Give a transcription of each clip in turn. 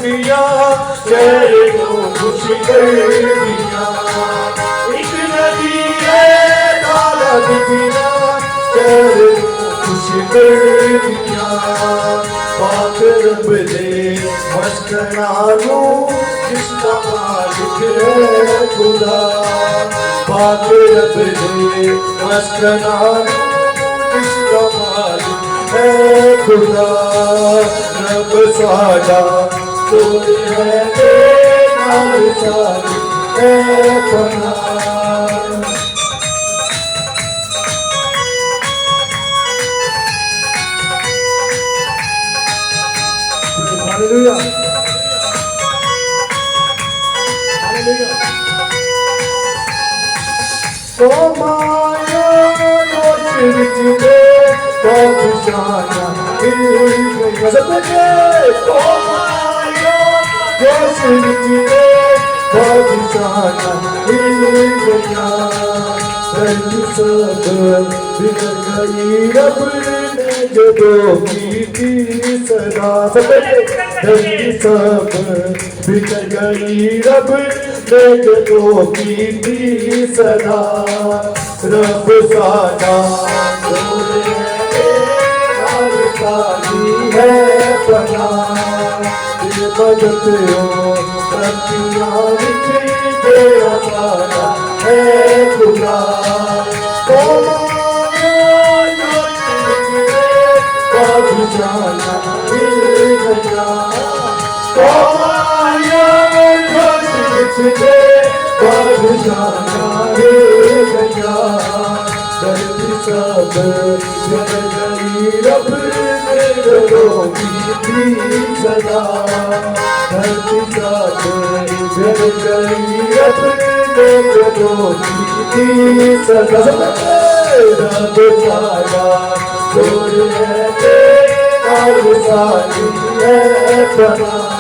دیا شہر کو خوش کر دیا ایک ندی ہے دولت دیا شہر کو خوش کر دیا پاک رب دے مسکنانو جس کا مالک ہے خدا پاک رب دے مسکنانو جس کا مالک ہے خدا رب ساڈا کوئی ہے نال ساری ہے پناہ Hallelujah. Hallelujah. Tomaya noshirite padshana ilgaya sabke Tomaya noshirite padshana ilgaya sab bigar gayi rab ne jadon ki sada سب بکھر گئی رب نے جدوں کی صدا رب ساڈا کوئی ہے نال ساری ہے پناہ مدد ہو رکھیاں وچ تیرا ساڈا ہے خدا بادشاہ Tomaya noshirite padshana ilgaya dharti sab bigar gayi rab ne jadon ki sada dharti sab bigar gayi rab ne jadon ki sada rab saada koi hai نال ساری ہے پناہ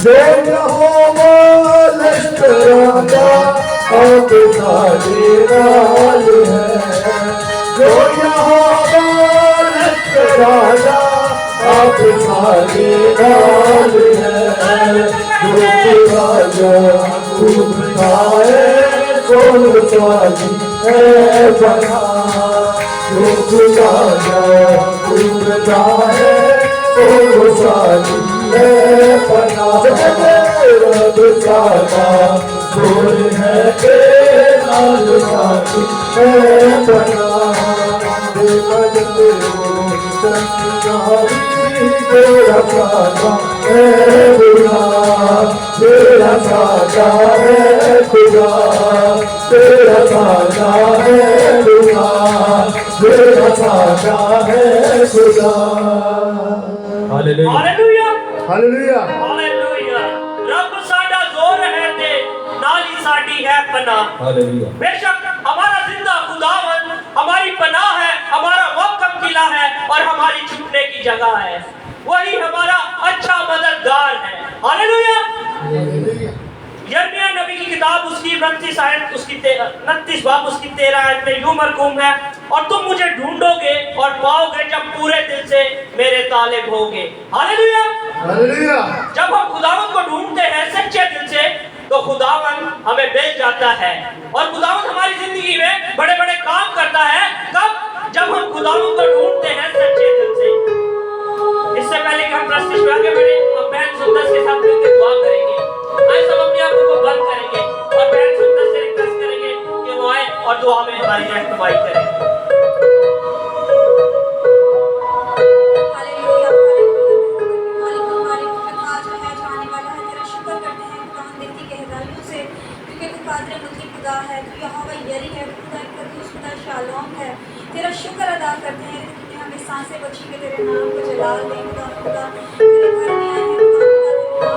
جو یہوہ لشکراں دا آپ ساڈے نال ہے جو یہوہ راجا آپ سارے نال ہے جو راجا خوب ہے سن ساری ہے پناہ جو راجا خوب ہے سن ساری ہے پناہ رب ساڈا کوئی ہے نال ساری ہے پناہ مدد ہو تیرا ساڈا ہے خدا تیرا ساڈا ہے خدا تیرا ساڈا ہے خدا تیرا ساڈا ہے خدا ہاللویا ہاللویا ہاللویا رب ساڈا زور ہے تے نال ہی ساڈی ہے پناہ ہاللویا بے شک ہمارا زندہ خداوند ہماری پناہ ہے ہمارا محکم قلعہ ہے اور ہماری چھپنے کی جگہ ہے وہی ہمارا اچھا مددگار ہے ہاللویا یرمیہ نبی کی کتاب اس کی 29 آیت اس کی 29 باب اس کی 13 آیت میں یوں مرقوم ہے اور تم مجھے ڈھونڈو گے اور پاؤ گے جب پورے دل سے میرے طالب ہوگے ہاللویا ہاللویا جب ہم خداوند کو ڈھونڈتے ہیں سچے دل سے تو خداوند ہمیں مل جاتا ہے اور خداوند ہماری زندگی میں بڑے بڑے کام کرتا ہے کب جب ہم خداوند کو ڈھونڈتے ہیں سچے دل سے اس سے پہلے کہ ہم پرستش میں آگے بڑھیں ہم بہن سندس کے ساتھ مل کے دعا کریں گے آئے سب اپنی آنکھوں کو بند کریں گے اور بہن سندس سے ریکویسٹ کریں گے کہ وہ آئے اور دعا میں ہماری رہنمائی کریں تیرا شکر ادا کرتے ہیں کہ ہمیں سانسیں بخشی کہ تیرے نام کو جلال دیں خدا خدا تیرے گھر میں آئے ہیں خدا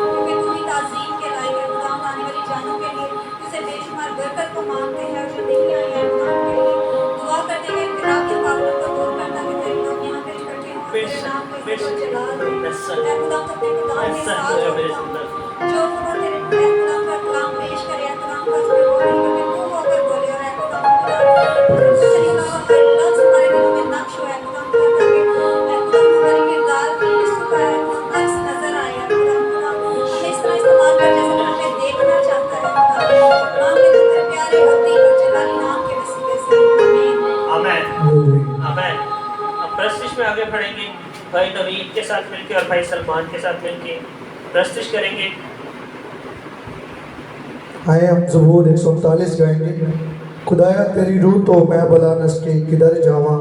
کیونکہ تو ہی تعظیم کے لائق ہے خدا آنے والی جانوں کے لیے اسے بے شمار برکت کو مانگتے ہیں اور جو نہیں آئے ہیں خدا کے لیے دعا کرتے ہیں کہ خدا کے پاپوں کو دور کرتا کہ تیرے لوگ یہاں پہ اکٹھے ہوں تیرے نام کو को जला दे Yes, sir. ऐ खुदा तो अपने कलाम के Yes, sir. साथ Yes, होता sir. जो खुदा तेरे ऐ खुदा का कलाम पेश करे ऐ खुदा का उसमें मुंह होकर बोले और ऐ खुदा तेरे अलावा हर लफ्ज़ हमारे दिलों में नक्श हो ऐ खुदा ताकि ऐ खुदा हमारे किरदार में यीशु का अक्स नजर आए ऐ खुदा हमें इस तरह इस्तेमाल कर जैसे तू हमें देखना चाहता है खुदा मांगे तो तेरे प्यारे अब्दी और जलाली नाम के वसीले से आमीन Amen. Amen. अब प्रस्तिश में आगे बढ़ेंगे भाई नवीद के साथ मिलके और भाई सलमान के साथ मिलके प्रस्तिश करेंगे। आए हम ज़बूर 139 गाएंगे। खुदाया तेरी रूह तो मैं बला नस के किधर जावा,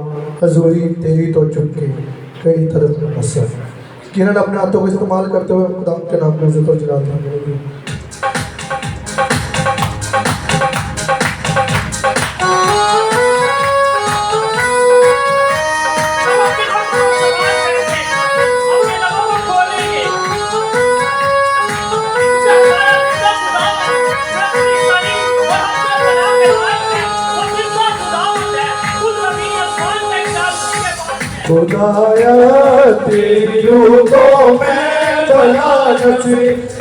हजूरी तेरी तो चुपके कई तरफ मसर। किरण अपने हाथों को इस्तेमाल करते हुए खुदा के नाम में इज्जत और जलाल करेंगे। खुदाया तेरी रूह को मैं बला नस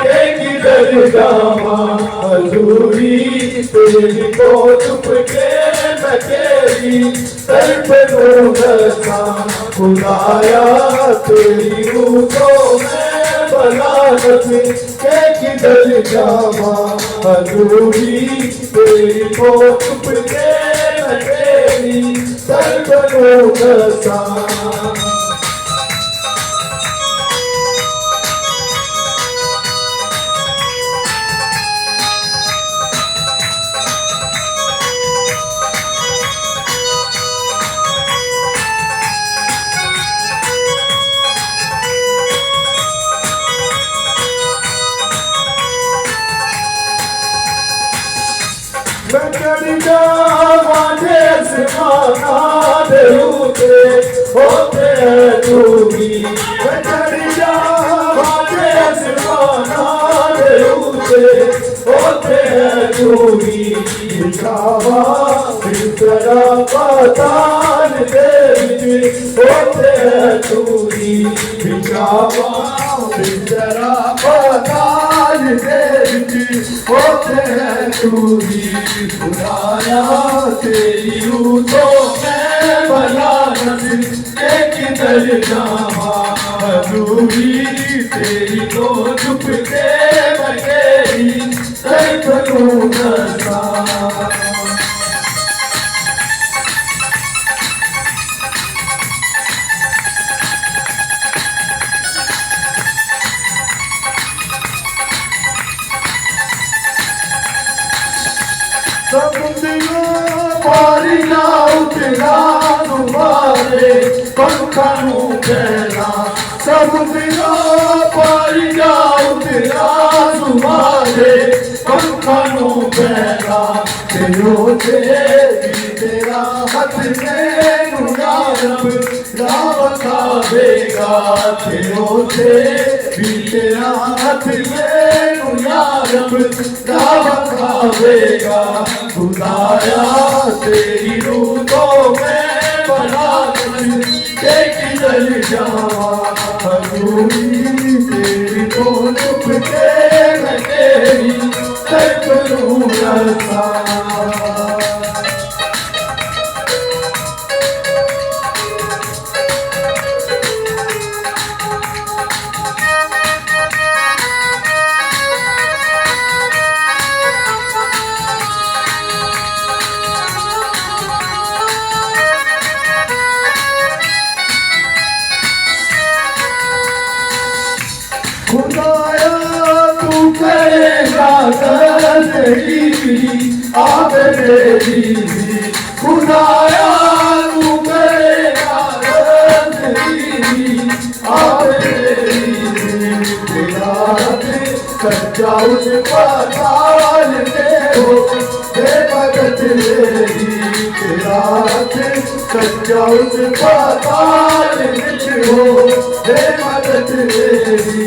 के किधर जावा, हजूरी तेरी तो चुपके मैं तेरी तरफ रोसा। खुदाया तेरी रूह को मैं बला नस के किधर जावा, हजूरी तेरी तो चुपके मैं तेरी तरफ रोसा। मैं चढ़ जावा जैसे माना देते होते हैं दूरी। मैं चढ़ जावा जैसे माना देते होते हैं दूरी। दिखावा फिर तेरा पतान दे होते हैं दूरी। दिखावा फिर तेरा पतान दे होते हैं दूरी। खुदाया तेरी रूह तो मैं बला नस के किधर जावा, हजूरी तेरी तो चुपके मैं तेरी तरफ रोसा। पारी ना उठना तुम्हारे पंखनू कहना, सब दिना पारी ना उठना तुम्हारे पंखनू कहना। तेरो से भी तेरा हाथ में नुयारब रावता देगा। तेरो से भी तेरा हाथ में नुयारब रावता देगा। खुदाया तेरी रूह को मैं बला के किधर जावा, हजूरी तेरी तो चुपके मैं तेरी तरफ रोसा। खुदाया तू करेगा तस्वीर आप मेरी। खुदाया तू करेगा तस्वीर आप मेरी। तेरा सच्चा उस पताल में हो हे भगत मेरी। तेरा सच्चा उस पताल में हो हे भगत मेरी।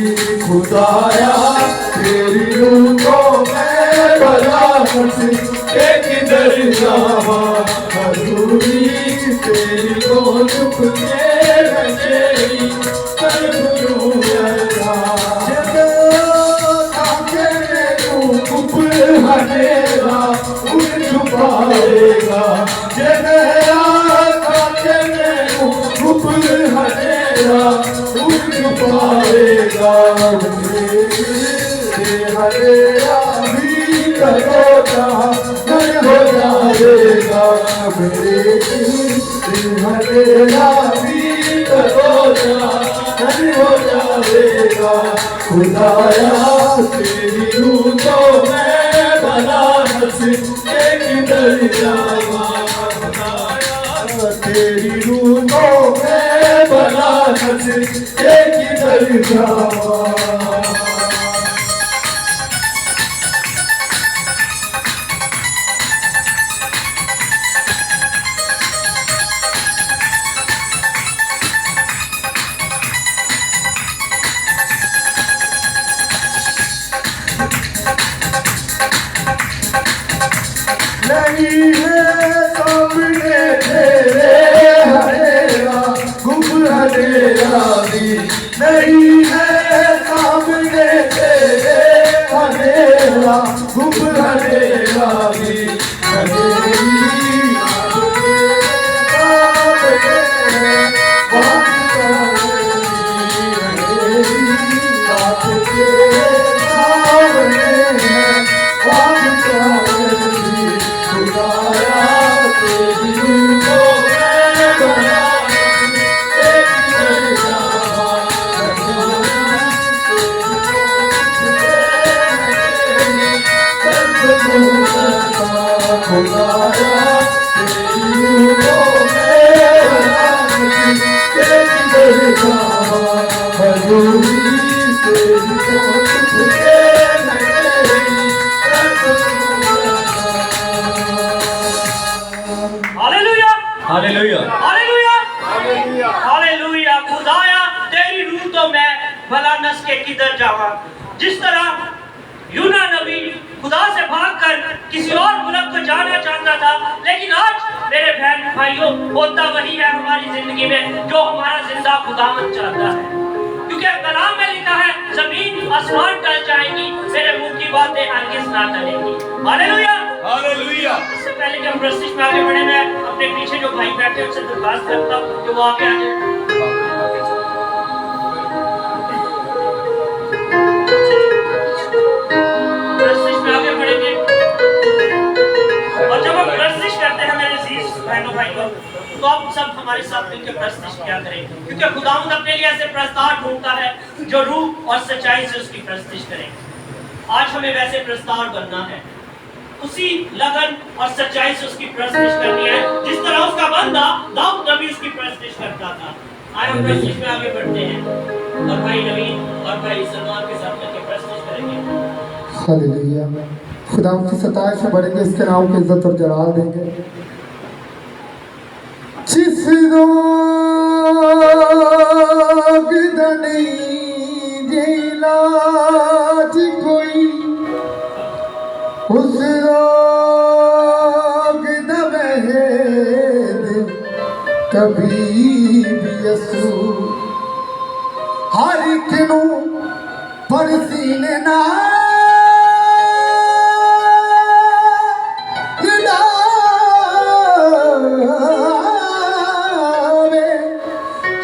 खुदाया तेरी रूह को मैं बला नस के किधर जावा, हजूरी तेरी तो चुपके मैं खुदाया तेरी रूह तो मैं भला हंस के किधर जावा खुदाया तेरी रूह तो मैं भला हंस के किधर जावा नहीं है सामने तेरे हरेरा गुम हरेरा भी नहीं है सामने तेरे हरेरा गुम हरेरा भी हालेलुया हालेलुया हालेलुया हालेलुया खुदाया तेरी रूह तो मैं भला नस के किधर जावा। जिस तरह यूना नबी खुदा से भागकर किसी और मुल्क को जाना चाहता था, लेकिन आज मेरे बहन भाइयों होता वही है हमारी जिंदगी में जो हमारा जिंदा खुदावंद चाहता है, क्योंकि कलाम में लिखा है जमीन आसमान टल जाएंगी मेरे मुंह की बातें हरगिज़ ना टलेंगी। Hallelujah hallelujah. इससे पहले कि हम प्रस्तिश में आगे बढ़े, मैं अपने पीछे जो भाई बैठे उनसे दरखास्त करता हूँ कि वो आगे आ जाए। प्रस्तिश में आगे बढ़ेंगे और जब हम प्रस्तिश करते हैं मेरे अजीज बहनों भाइयों, तो आप सब हमारे साथ मिलकर प्रस्तिश क्या करें, क्योंकि खुदावंद अपने लिए ऐसे प्रस्ताव ढूंढता है जो रूह और सच्चाई से उसकी प्रस्तिश करें। आज हमें वैसे प्रस्ताव बनना है, उसी लगन और सच्चाई से उसकी प्रस्तिश करनी है जिस तरह उसका बंदा दाऊद नबी उसकी प्रस्तिश करता था। आए हम प्रस्तिश में आगे बढ़ते हैं और भाई नवीन और भाई सलमान के साथ मिलकर प्रस्तिश करेंगे। हालेलुया। खुदा की सताइश में बढ़ेंगे, इसके नाम की इज्जत और जलाल देंगे। जिस रोग दनी इलाज कोई उस रोग दवेद कभी भी यसू हर एक नू परसीने ना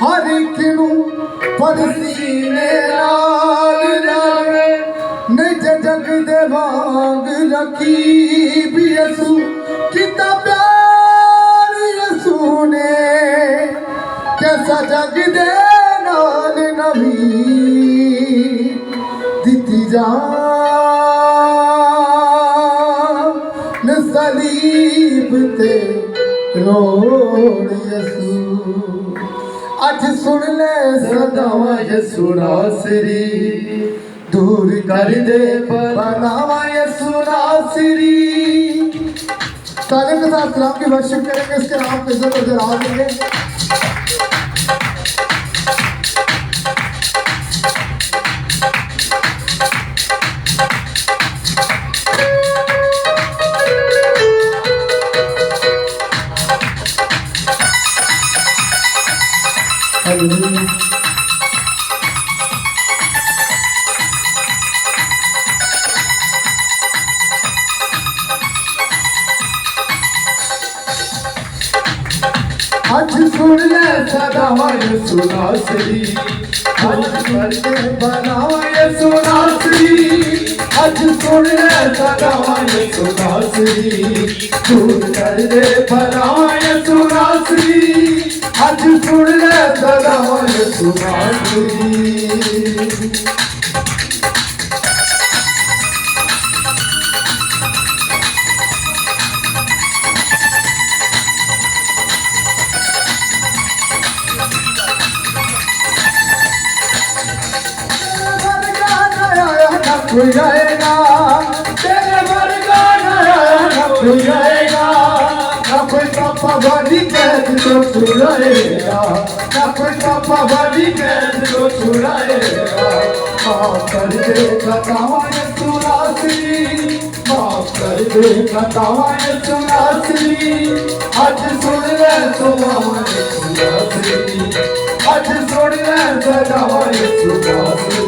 हर एक नू परसीने लाल लावे निज जग दे वांग रखी भी यसू कितना प्यार यसू ने कैसा जग दे नाल नबी दिती जान सलीब ते रोड़ यसू अज सुन ले सदावा यसू नासरी दूर कर दे बनावा यसू नासरी। तालिम के साथ सलाम की वर्शिप करेंगे, इसके नाम पे इज्जत और जलाल देंगे। Hallelujah. अज सुन ले सदावा यसु नासरी अज करके बनावा यसु नासरी अज सुन ले सदावा यसु नासरी दूर कर दे बनावा यसु नासरी अज सुन ले सदावा यसु नासरी कोई आएगा तेरे वर्गा ना कोई आएगा ना कोई पापा बड़ी कैद तो छुड़ाएगा ना कोई पापा बड़ी कैद तो छुड़ाएगा माफ कर दे खतावा यसु नासरी माफ कर दे खतावा यसु नासरी आज सुन ले सदावा यसु नासरी आज सुन ले सदावा यसु नासरी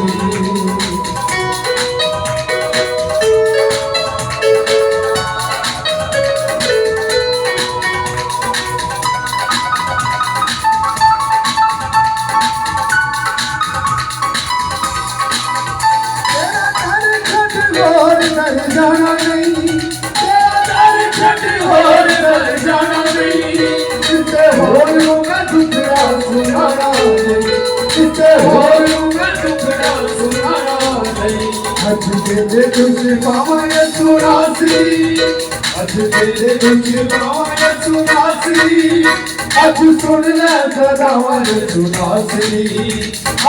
जाना नहीं तेरा दर छट और कर जाना नहीं किसे होर लूंगा टुकड़ा सुनाना नहीं किसे होर लूंगा टुकड़ा सुनाना नहीं आज तेरे कुछ पावा यसु नासरी आज तेरे कुछ पावा यसु नासरी आज सुन ले सदावा यसु नासरी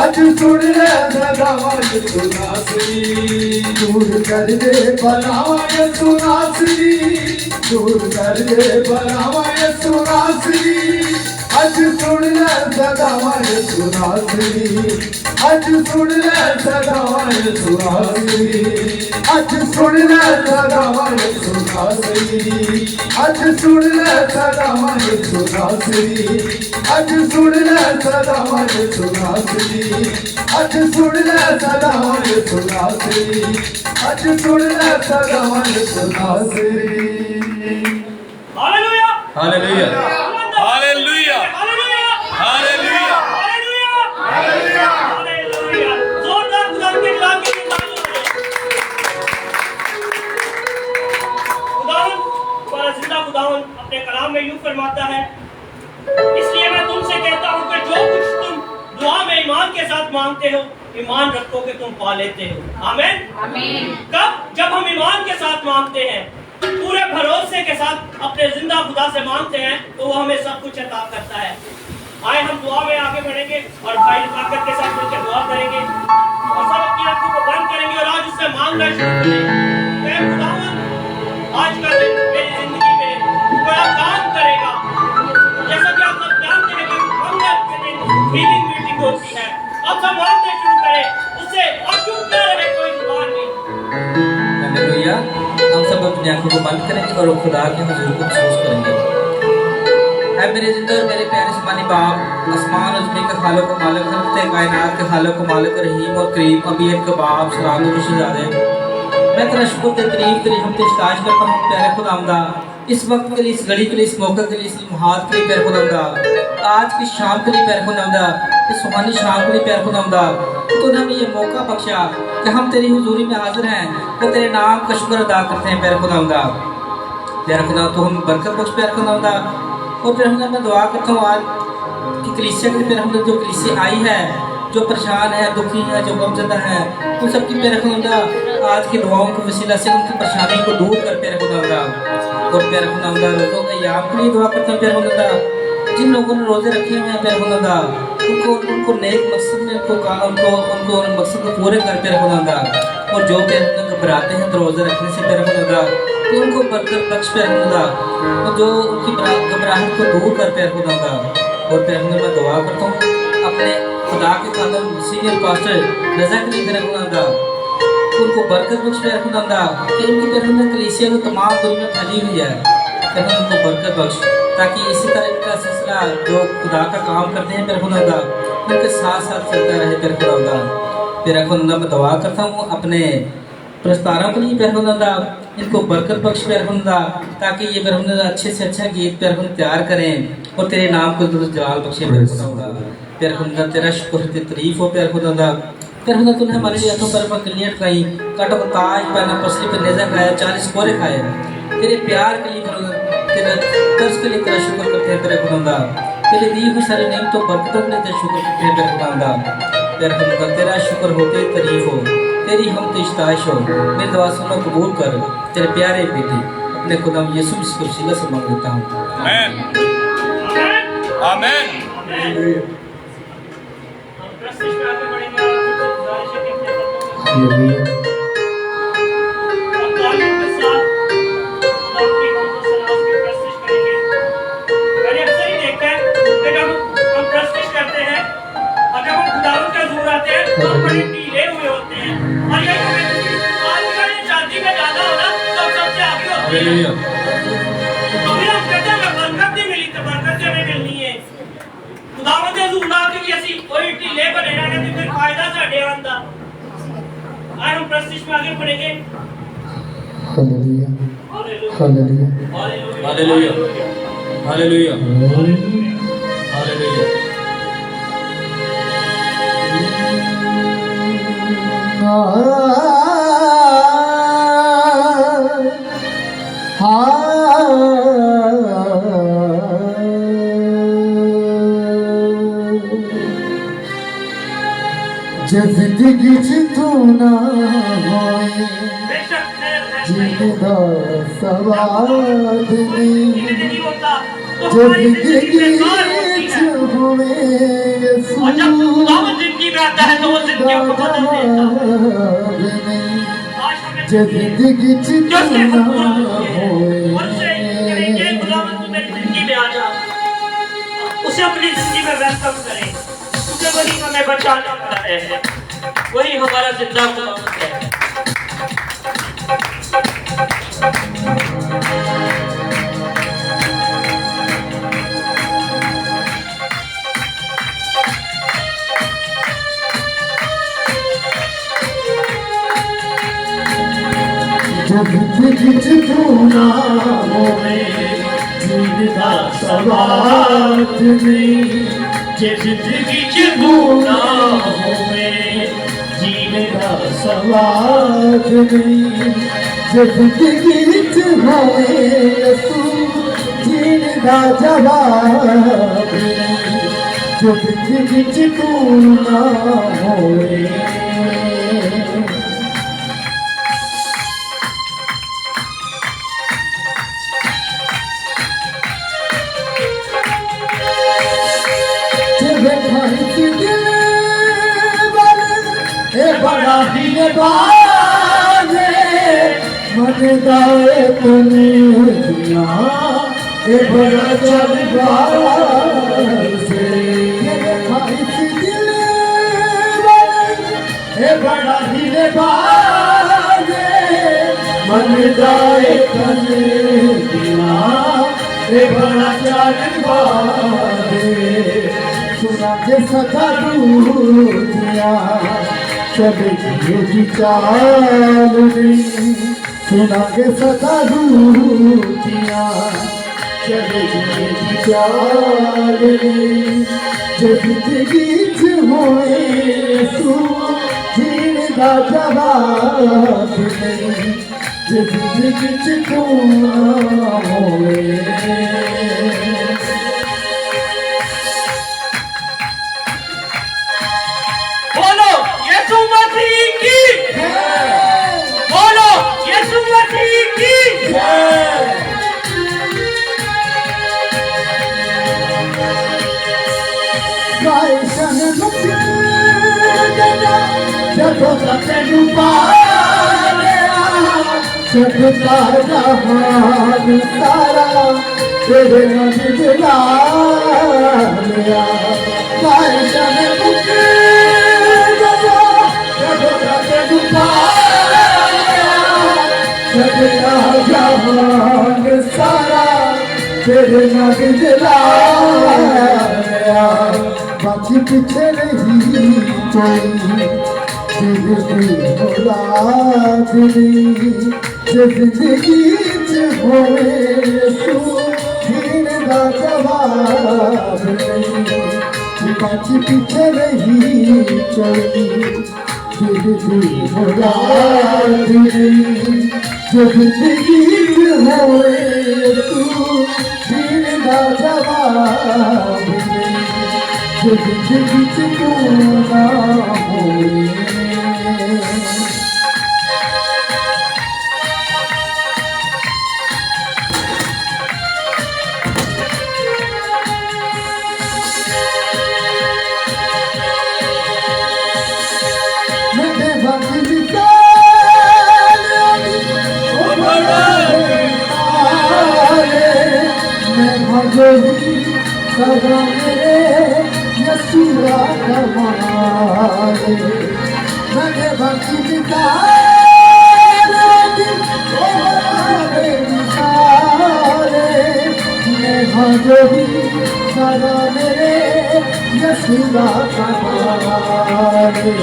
आज सुन ले सदावा यसु नासरी दूर कर दे बनावा यसु नासरी दूर कर दे बनावा यसु नासरी आज सुन ले सदावा यसु नासरी आज सुन ले सदावा यसु नासरी आज सुन ले सदावा यसु नासरी आज सुन ले सदावा यसु नासरी आज सुन ले सदावा यसु नासरी आज सुन ले सदावा यसु नासरी आज सुन ले सदावा यसु नासरी hallelujah hallelujah hallelujah hallelujah hallelujah hallelujah जोरदार खुदा के कलाम की तारीफ करें खुदावंद हमारा जिंदा खुदावंद अपने कलाम में यूं फरमाता है इसलिए मैं तुमसे कहता हूं कि जो कुछ तुम दुआ में ईमान के साथ मांगते हो ईमान रखो कि तुम पा लेते हो आमीन आमीन कब जब हम ईमान के साथ मांगते हैं पूरे भरोसे के साथ अपने जिंदा खुदा से मांगते हैं तो वो हमें सब कुछ अता करता है आए हम दुआ में आगे बढ़ेंगे और भाई ताकत के साथ मिलकर दुआ करेंगे और सब अपनी आंखों को बंद करेंगे और आज उससे मांगना शुरू करेंगे खुदावंद आज का दिन मेरी जिंदगी में बड़ा काम करेगा जैसा कि आप सब जानते हैं कि मंगल के दिन हीलिंग मीटिंग होती है अब सब मांगने शुरू करें उससे और चुप न रहे कोई जुबान नहीं हालेलुया हम सब अपनी आंखों को बंद करेंगे और खुदा के हुजूर को महसूस करेंगे ऐ मेरे जिंदा और मेरे प्यारे सुबानी बाप आसमान और ज़मीन के खालिक और मालिक खलकते कायनात के खालिक और मालिक और रहीम और करीम अबीद के बाप सलाम और खुशजादे मैं तेरा शुक्र ते तारीफ तेरी हम ते इस्ताज करता हूं प्यारे खुदावंदा इस वक्त के लिए इस घड़ी के लिए इस मौके के लिए इस लम्हात के लिए प्यारे खुदावंदा आज की शाम के लिए प्यारे खुदावंदा इस सुहानी शाम के लिए प्यारे खुदावंदा तूने हमें ये मौका बख्शा कि हम तेरी हुजूरी में हाजिर हैं और तेरे नाम का शुक्र अदा करते हैं प्यारे खुदावंदा प्यारे खुदा तो हम बरकत बख्श प्यारे खुदावंदा और फिर हमने मैं दुआ करता हूँ आज कि कलीसिया के फिर हमने जो कलीसिया आई है जो परेशान है दुखी है जो गमज़दा है उन सबकी प्यारे खुदावंदा आज की दुआओं के वसीला से उनकी परेशानी को दूर कर प्यारे खुदावंदा और प्यारे खुदावंदा रोज़ों के अय्याम के लिए दुआ करता हूँ प्यारे खुदावंदा जिन लोगों ने रोज़े रखे हुए हैं प्यारे खुदावंदा उनको नेक मकसद में उनको मकसद को पूरे कर प्यारे खुदावंदा और जो प्यारे खुदा घबराते हैं तो रोज़े रखने से प्यारे खुदावंदा तो उनको बरकत बख्श प्यारे खुदा और जो उनकी घबराहट को दूर कर प्यारे खुदावंदा और प्यारे खुदा मैं दुआ करता हूँ अपने खुदा के खादम सीनियर पास्टर रज़ा के लिए प्यारे खुदावंदा उनको बरकत बख्श प्यारे खुदावंदा कि उनकी प्यारे खुदा कलीसिया को तमाम दुनिया में फैली हुई है कि उनको बरकत बख्श ताकि इसी तरह इनका सिलसिला जो खुदा का काम करते हैं प्यारे खुदावंदा उनके साथ साथ चलता रहे प्यारे खुदावंदा प्यारे खुदावंदा मैं दुआ करता हूँ अपने प्रस्तारों के लिए प्यारे खुदावंदा इनको बरकत बख्श प्यारे खुदावंदा ताकि ये प्यारे खुदावंदा अच्छे से अच्छा गीत प्यारे खुदा तैयार करें और तेरे नाम को दुरुस्त जलाल बख्शे मेरे खुदा। प्यारे खुदा तेरा शुक्र ते तारीफ हो प्यारे खुदा प्यारे खुदा तूने हमारे लिए हाथों पर कलियां खाई, कांटों का ताज पहना, पसली पे नेज़ा खाया, 40 कोरे खाए। तेरे प्यार के लिए तेरा तरस के लिए तेरा शुक्र करते हैं प्यारे खुदा। तेरे दी हुई सारी नेमतों बरकतों के लिए तेरा शुक्र करते हैं प्यारे खुदा। प्यारे खुदा तेरा शुक्र होते तारीफ हो, तेरी हम इस्ताइश हो। मेरी दुआ सुनो कबूल कर, तेरे प्यारे बेटे अपने खुदा यीशु मसीह के वसीले से मांग लेता हूँ। आमीन आमीन। हम प्रस्तुत में आगे बढ़ेंगे और कुछ गुजारिश है कि हालेलुया अब तालीम के साथ खुदा की सलावत की प्रस्तुत करेंगे। मैंने अक्सर ही देखा है कि जब हम प्रस्तुत करते हैं और जब हम खुदावंद के हज़ूर आते हैं तो हम बड़े ढीले हुए होते हैं और ये हमें शादी में जाना हो ना तो सबसे आगे होते हैं। हालेलुया। तो फिर हम कहते हैं बरकत नहीं मिली तो बरकत हमें मिलनी है। खुदावंद के हज़ूर ना कि ਅਸੀਂ कोई ढीले बने रहने तो फिर फायदा साढ़े आंदा। आज हम प्रस्तुत में आगे बढ़ेंगे। Hallelujah hallelujah hallelujah hallelujah hallelujah. जे जिंदगी च तू ना होए बेशक जिंदा सवाद नहीं नहीं होता तो जे हमारी जिंदगी जिंदगी बेकार होती च है। होए और जब खुदावंद जिंदगी में आता है तो वो जिंदगियों को बदल देता है। आज हमें जे जिंदगी च जो तू से ना हम होए उनसे करेंगे खुदावंद तू मेरी जिंदगी में आ जा, उसे अपनी जिंदगी में वेलकम करें, क्योंकि वही हमें बचाने वाला है, वही हमारा जिंदा खुदावंद है। जब जिंदगी च तू ना होए जिंदा सवाद नहीं जे जिंदगी च तू ना होए जीने दा सवाद नहीं जे जिंदगी च होए तू जीने दा जवाब नहीं जे जिंदगी च तू ना होए बड़ा ही बाजे मन दाए तने दिया ए बड़ा चल बाजे भाई सी दिल ए बड़ा ही बाजे मन दाए तने दिया ए बड़ा चल बाजे सुना के सदा दूरिया चले जी चाल नहीं सुना के सदा दूरिया चले जी चाल नहीं जो जिंदगी च होए तू जीने दा जवाब नहीं जो जिंदगी च तू ना होए बोलो यीशु मसीह की, बोलो यीशु मसीह की। गायशन मुझे जब तक पाया सबका जहान सारा तेरे नाम दिला लिया गायशन मुझे जहान सारा तेरे नाम दिलाया बाकी पीछे नहीं कोई जिंदगी औलाद नहीं जिंदगी च होए तू जीने दा जवाब जवाब नहीं, बात पीछे नहीं चलती, दिल की मुराद नहीं, जो जिंदगी होए तू जीना जवाब नहीं, जो जिंदगी तू ना होए। मेरे वक्त मैं भगोरी सदा मेरे यसूरा कमाले, मेरे वक्त मैं भगोरी सदा मेरे यसूरा कमाले,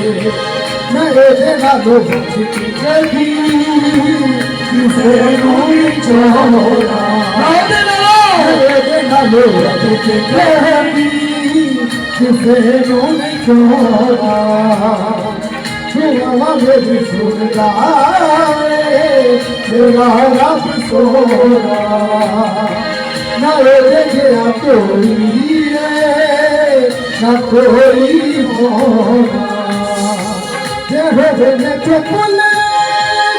मेरे देना लोग की कभी किसे नहीं छोड़ा, मेरे देना लोग की कभी किसे नहीं छोड़ा, दुआ मेरी सुन जाए मेरा रब सोना, मेरे गया कोई न कोई होना, मैं चुपल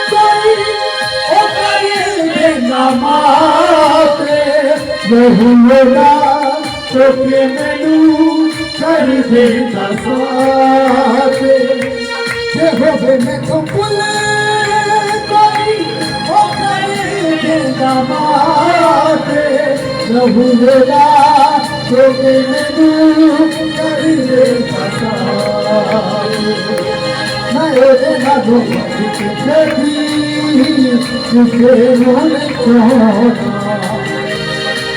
कोई ओ करे नमाते नहीं मेरा तो के मैनू कर देता साथे, मैं चुपल कोई ओ करे नमाते नहीं मेरा तो के मैनू कर देता साथे, मैं देना दूँगा कभी तुझे नहीं छोड़ा,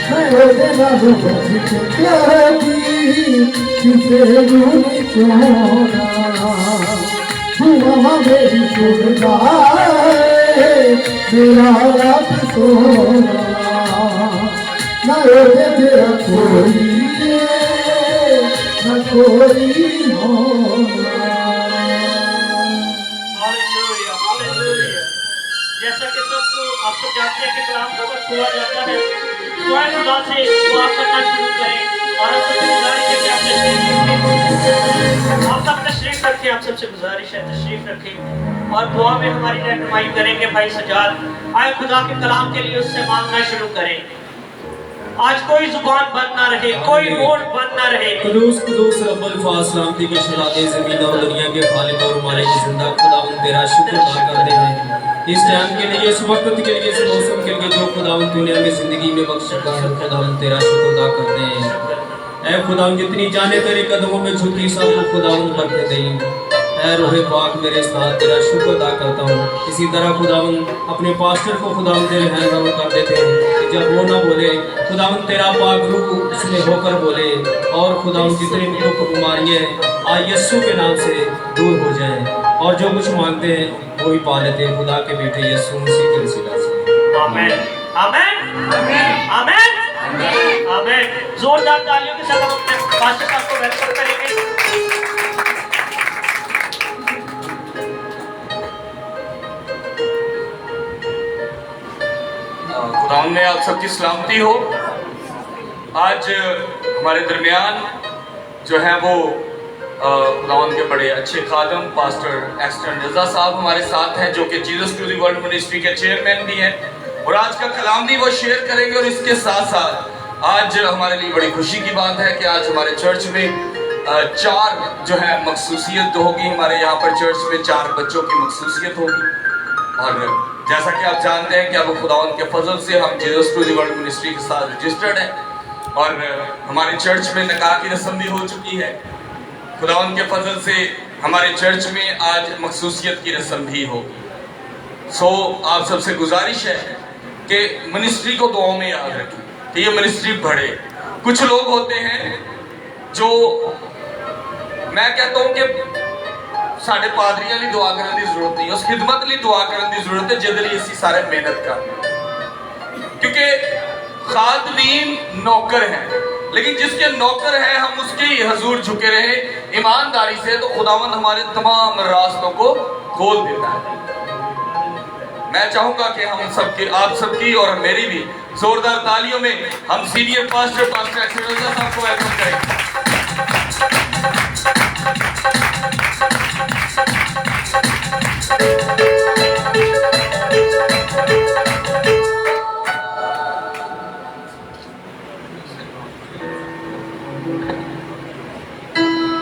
मैं देना दूँगा कभी तुझे नहीं छोड़ा, दुआ मेरी सुन जाए मेरा रब सोना, मैं तेरा कोई न कोई होना। Hallelujah, hallelujah. जैसा कि आप सब जानते हैं कि कलाम का वक्त हुआ जाता है, तो आए खुदा से दुआ करना शुरू करें और आप सबसे गुजारिश है कि आप सबसे गुजारिश है तशरीफ रखें और दुआ में हमारी रहनुमाई करेंगे। भाई सजाद आए खुदा के कलाम के लिए उससे मांगना शुरू करें। आज कोई जुबान बंद ना रहे, कोई होठ बंद ना रहे। कुदूस कुदूस रब्बुल सलामती के शराते ज़मीन और दुनिया के खालिक और मालिक जिंदा खुदावंद तेरा शुक्र अदा करते हैं इस टाइम के लिए, इस वक्त के लिए, इस मौसम के लिए जो खुदावंद तूने हमें जिंदगी में बख्शा है। खुदावंद तेरा शुक्र अदा करते हैं। ऐ खुदावंद जितनी जाने तेरे कदमों में झुकी सब को खुदावंद बरकत दें। ऐ रोहे पाक मेरे साथ तेरा शुक्र अदा करता हूँ। इसी तरह खुदावंद अपने पास्टर को खुदावंद तेरे हैंड ओवर कर देते हैं, जब वो ना बोले खुदावंद तेरा पाक रूह उसमें होकर बोले और खुदावंद जितने भी दुख बीमारियाँ आज यीशु के नाम से दूर हो जाएं और जो कुछ मांगते हैं वो ही पा लेते हैं खुदा के बेटे यीशु मसीह के वसीला से। आमीन, आमीन, आमीन, आमीन। जोरदार तालियों के साथ हम अपने पास्टर साहब को वेलकम करेंगे। खुदावंद में आप सबकी सलामती हो। आज हमारे दरमियान जो है वो खुदावंद के बड़े अच्छे खादम पास्टर एक्स्टर रज़ा साहब हमारे साथ हैं, जो कि Jesus to the world ministry के चेयरमैन भी हैं और आज का कलाम भी वो शेयर करेंगे। और इसके साथ साथ आज हमारे लिए बड़ी खुशी की बात है कि आज हमारे चर्च में 4 जो है मखसूसियत होगी। हमारे यहाँ पर चर्च में 4 बच्चों की मखसूसियत होगी और जैसा कि आप जानते हैं कि अब खुदावंद के फजल से हम Jesus to the world ministry के साथ रजिस्टर्ड हैं और हमारे चर्च में निकाह की रस्म भी हो चुकी है। खुदावंद के फजल से हमारे चर्च में आज मखसूसियत की रस्म भी होगी। सो आप सबसे गुजारिश है कि मिनिस्ट्री को दुआओं में याद रखें कि ये मिनिस्ट्री बढ़े। कुछ लोग होते हैं जो मैं कहता हूँ कि साढ़े पादरियां लिए दुआ करने की जरूरत नहीं, उस खिदमत लिए दुआ करने की जरूरत है जिहदे लिए असीं सारे मेहनत कर, क्योंकि खादमीन नौकर हैं لیکن جس کے نوکر ہیں ہم اس کے ہی حضور جھکے رہے ایمانداری سے، تو خداوند ہمارے تمام راستوں کو کھول دیتا ہے۔ میں چاہوں گا کہ ہم سب کی، آپ سب کی اور میری بھی زوردار تالیوں میں ہم سینئر پاسٹر ایکسٹرن رضا صاحب کو ویلکم کریں۔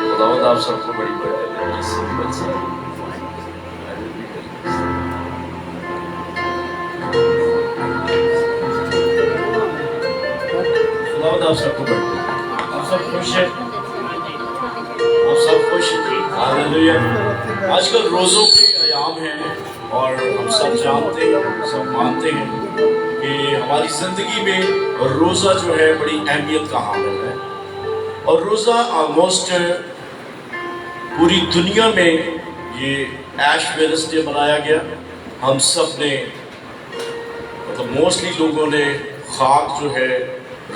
خداوند آپ سب کو بڑی برکت دے، اس محبت سے خداوند آپ سب کو برکت دے۔ آپ سب خوش ہیں، آپ سب خوش ہیں، ہاللویا۔ آج کل روزوں کے ایام ہیں اور ہم سب جانتے ہیں، سب مانتے ہیں کہ ہماری زندگی میں روزہ جو ہے بڑی اہمیت کا حامل ہے، اور روزہ آلموسٹ پوری دنیا میں یہ ایش ویڈنسڈے منایا گیا۔ ہم سب نے مطلب موسٹلی لوگوں نے خاک جو ہے،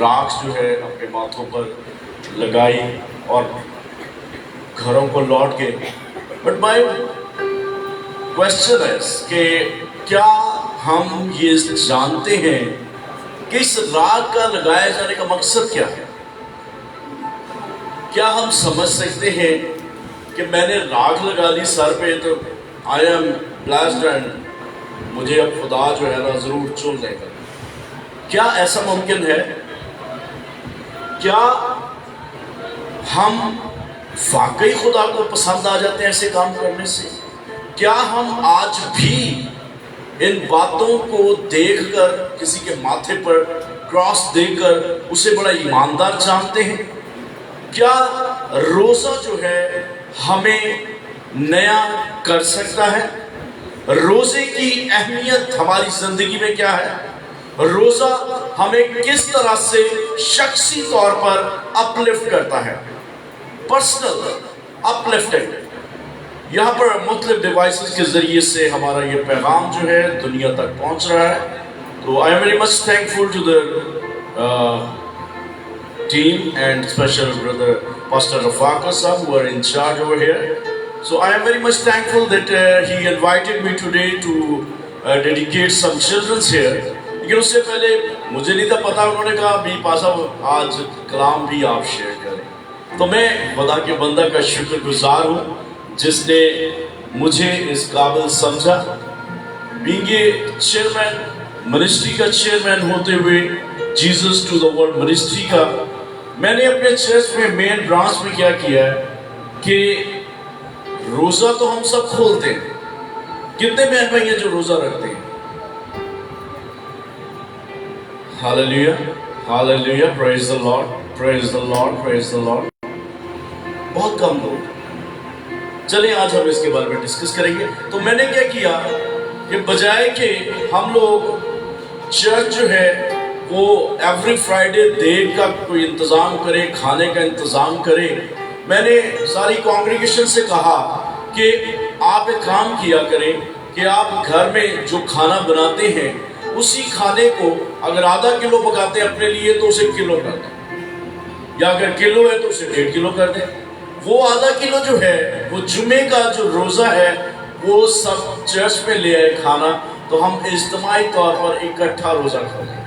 راکھ جو ہے اپنے ماتھوں پر لگائی اور گھروں کو لوٹ گئے۔ بٹ مائی کوشچن ہے کہ کیا ہم یہ جانتے ہیں کہ اس راکھ کا لگائے جانے کا مقصد کیا ہے؟ کیا ہم سمجھ سکتے ہیں کہ میں نے راکھ لگا دی سر پہ تو آئی ایم بلیسڈ اینڈ مجھے اب خدا جو ہے نا ضرور چن لے گا؟ کیا ایسا ممکن ہے؟ کیا ہم واقعی خدا کو پسند آ جاتے ہیں ایسے کام کرنے سے؟ کیا ہم آج بھی ان باتوں کو دیکھ کر کسی کے ماتھے پر کراس دے کر اسے بڑا ایماندار جانتے ہیں؟ کیا روزہ جو ہے ہمیں نیا کر سکتا ہے؟ روزے کی اہمیت ہماری زندگی میں کیا ہے؟ روزہ ہمیں کس طرح سے شخصی طور پر اپلفٹ کرتا ہے؟ Personal uplifting. یہاں پر مختلف ڈیوائسز کے ذریعے سے ہمارا یہ پیغام جو ہے دنیا تک پہنچ رہا ہے۔ تو I am very much thankful to the team and special brother Pastor Rafaka Sahab who are in charge over here. So I am very much thankful that he invited me today to dedicate some children's here. لیکن اس سے پہلے مجھے نہیں تھا پتا، انہوں نے کہا بھی پاسا آج کلام بھی آپ شیئر کریں۔ تو میں خدا کے بندہ کا شکر گزار ہوں جس نے مجھے اس قابل سمجھا۔ بینگ اے چیئرمین، منسٹری کا چیئرمین ہوتے ہوئے Jesus to the world ministry کا، میں نے اپنے چرچ میں مین برانچ میں کیا کیا ہے کہ روزہ تو ہم سب کھولتے ہیں۔ کتنے بہن بھائی ہیں جو روزہ رکھتے ہیں؟ ہاللیلویا، ہاللیلویا، پریز دی لارڈ، پریز دی لارڈ، پریز دی لارڈ۔ بہت کم لوگ۔ چلیں آج ہم اس کے بارے میں ڈسکس کریں گے۔ تو میں نے کیا کیا کہ بجائے کہ ہم لوگ چرچ جو ہے وہ ایوری فرائیڈے دیر کا کوئی انتظام کرے، کھانے کا انتظام کرے، میں نے ساری کانگریگیشن سے کہا کہ آپ ایک کام کیا کریں کہ آپ گھر میں جو کھانا بناتے ہیں اسی کھانے کو اگر آدھا کلو پکاتے ہیں اپنے لیے تو اسے کلو کر دیں، یا اگر کلو ہے تو اسے 1.5 کلو کر دیں۔ وہ آدھا کلو جو ہے وہ جمعے کا جو روزہ ہے وہ سب چرچ میں لے آئے کھانا، تو ہم اجتماعی طور پر اکٹھا روزہ کھائیں،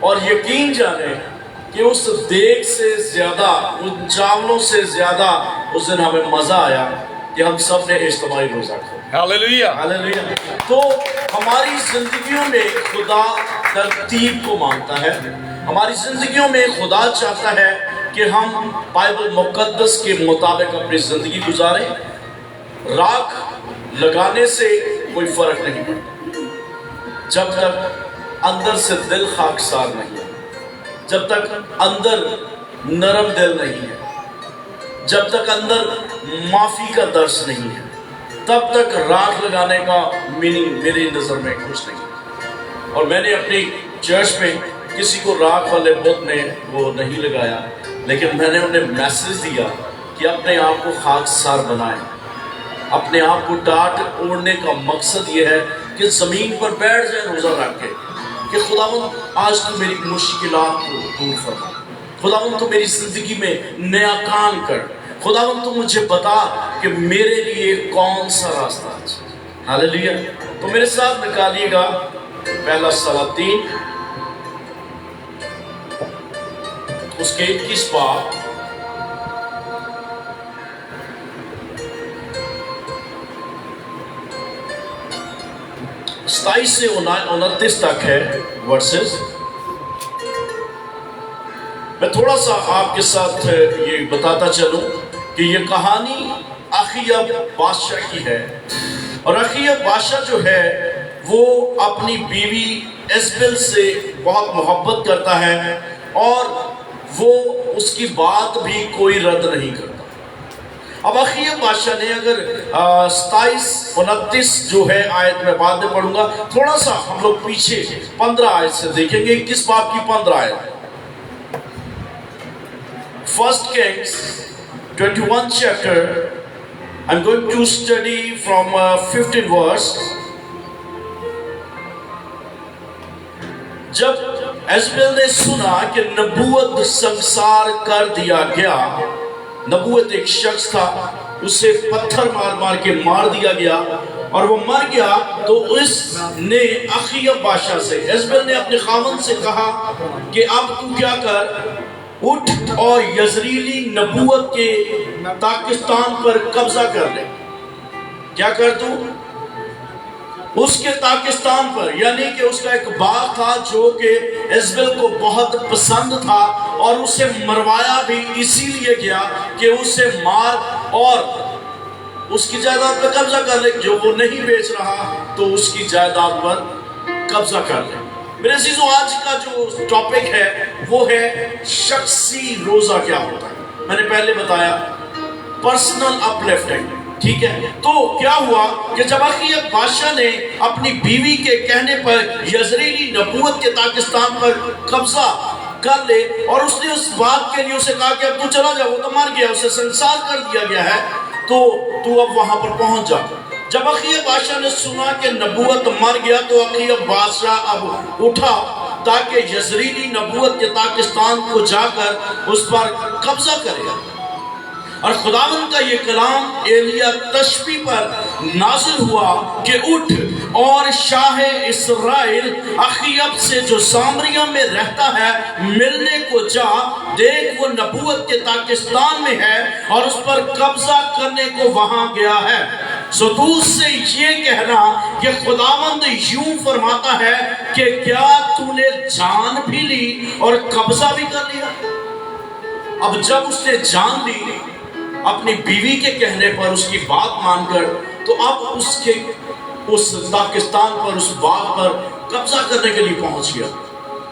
اور یقین جانیں کہ اس دیگ سے زیادہ، ان چاولوں سے زیادہ اس دن ہمیں مزہ آیا کہ ہم سب نے اجتماعی روزہ کھایا۔ ہاللیلویا، ہاللیلویا۔ تو ہماری زندگیوں میں خدا ترتیب کو مانگتا ہے، ہماری زندگیوں میں خدا چاہتا ہے کہ ہم بائبل مقدس کے مطابق اپنی زندگی گزاریں۔ راکھ لگانے سے کوئی فرق نہیں پڑتا جب تک اندر سے دل خاکسار نہیں ہے، جب تک اندر نرم دل نہیں ہے، جب تک اندر معافی کا درس نہیں ہے، تب تک راکھ لگانے کا میننگ میری نظر میں کچھ نہیں۔ اور میں نے اپنی چرچ میں کسی کو راکھ والے بت میں وہ نہیں لگایا، لیکن میں نے انہیں میسج دیا کہ اپنے آپ کو خاکسار بنائیں۔ اپنے آپ کو ٹاٹ اوڑھنے کا مقصد یہ ہے کہ زمین پر بیٹھ جائیں روزہ رکھ کے کہ خداوند آج تو میری مشکلات کو دور فرما، खुदावंद तू मेरी जिंदगी में नया काम कर। खुदावंद तू मुझे बता कि मेरे लिए कौन सा रास्ता है। हालेलुया। तो मेरे साथ निकालिएगा पहला सलातीन उसके 21 बाब सताईस से 29 तक है वर्सेस। मैं थोड़ा सा आपके साथ ये बताता चलूं कि ये कहानी अखीयब बादशाह की है। और अखीयब बादशाह जो है वो अपनी बीवी एजबेल से बहुत मोहब्बत करता है और वो उसकी बात भी कोई रद्द नहीं करता। अब अखीयब बादशाह ने अगर 27-29 जो है आयत में बाद में पढ़ूंगा, थोड़ा सा हम लोग पीछे 15 आयत से देखेंगे। 21 बाब की 15 आयत। First Kings 21 chapter, I'm going to study from 15 verse. जब एजबेल ने सुना कि नबूवत संसार कर दिया गया, नबूवत एक शख्स था, उसे पत्थर मार मार के मार दिया गया और वो मर गया, तो उसने अखीयब बादशाह से, एजबेल ने अपने खामन से कहा कि अब तू क्या कर, उठ और यजरीली नबूवत के ताकिस्तान पर कब्जा कर ले। क्या कर तू? उसके ताकिस्तान पर, यानी कि उसका एक बाग था जो कि एजबेल को बहुत पसंद था और उसे मरवाया भी इसीलिए गया कि उसे मार और उसकी जायदाद पर कब्जा कर ले। जो वो नहीं बेच रहा तो उसकी जायदाद पर कब्जा कर ले। मेरे अजीजों, आज का जो टॉपिक है वो है शख्सी रोजा क्या होता है। मैंने पहले बताया पर्सनल अपलिफ्टिंग, ठीक है। तो क्या हुआ कि जब अखीयब बादशाह ने अपनी बीवी के कहने पर यजरीली नबूवत के ताकिस्तान पर कब्जा कर ले और उसने उस बात के लिए उसे कहा कि अब तू चला जा, वो तो मर गया, उसे संसार कर दिया गया है, तो तू अब वहां पर पहुंच जा। जब अखीयब बादशाह ने सुना कि नबूवत मर गया तो अखीयब बादशाह अब उठा ताकि यजरीली नबूवत के ताकिस्तान को जाकर उस पर कब्जा करेगा। और खुदावंद का ये कलाम एलिया तशबी पर नाजिल हुआ कि उठ और शाह इस्राएल अखीयब से जो सामरिया में रहता है मिलने को जा, देख वो नबूवत के ताकिस्तान में है और उस पर कब्जा करने को वहां गया है। सो तू उससे ये कहना कि खुदावंद यूं फरमाता है कि क्या तूने जान भी ली और कब्जा भी कर लिया। अब जब उसने जान ली अपनी बीवी के कहने पर, उसकी बात मानकर, तो अब उसके उस पाकिस्तान पर, उस बाग पर कब्जा करने के लिए पहुंच गया।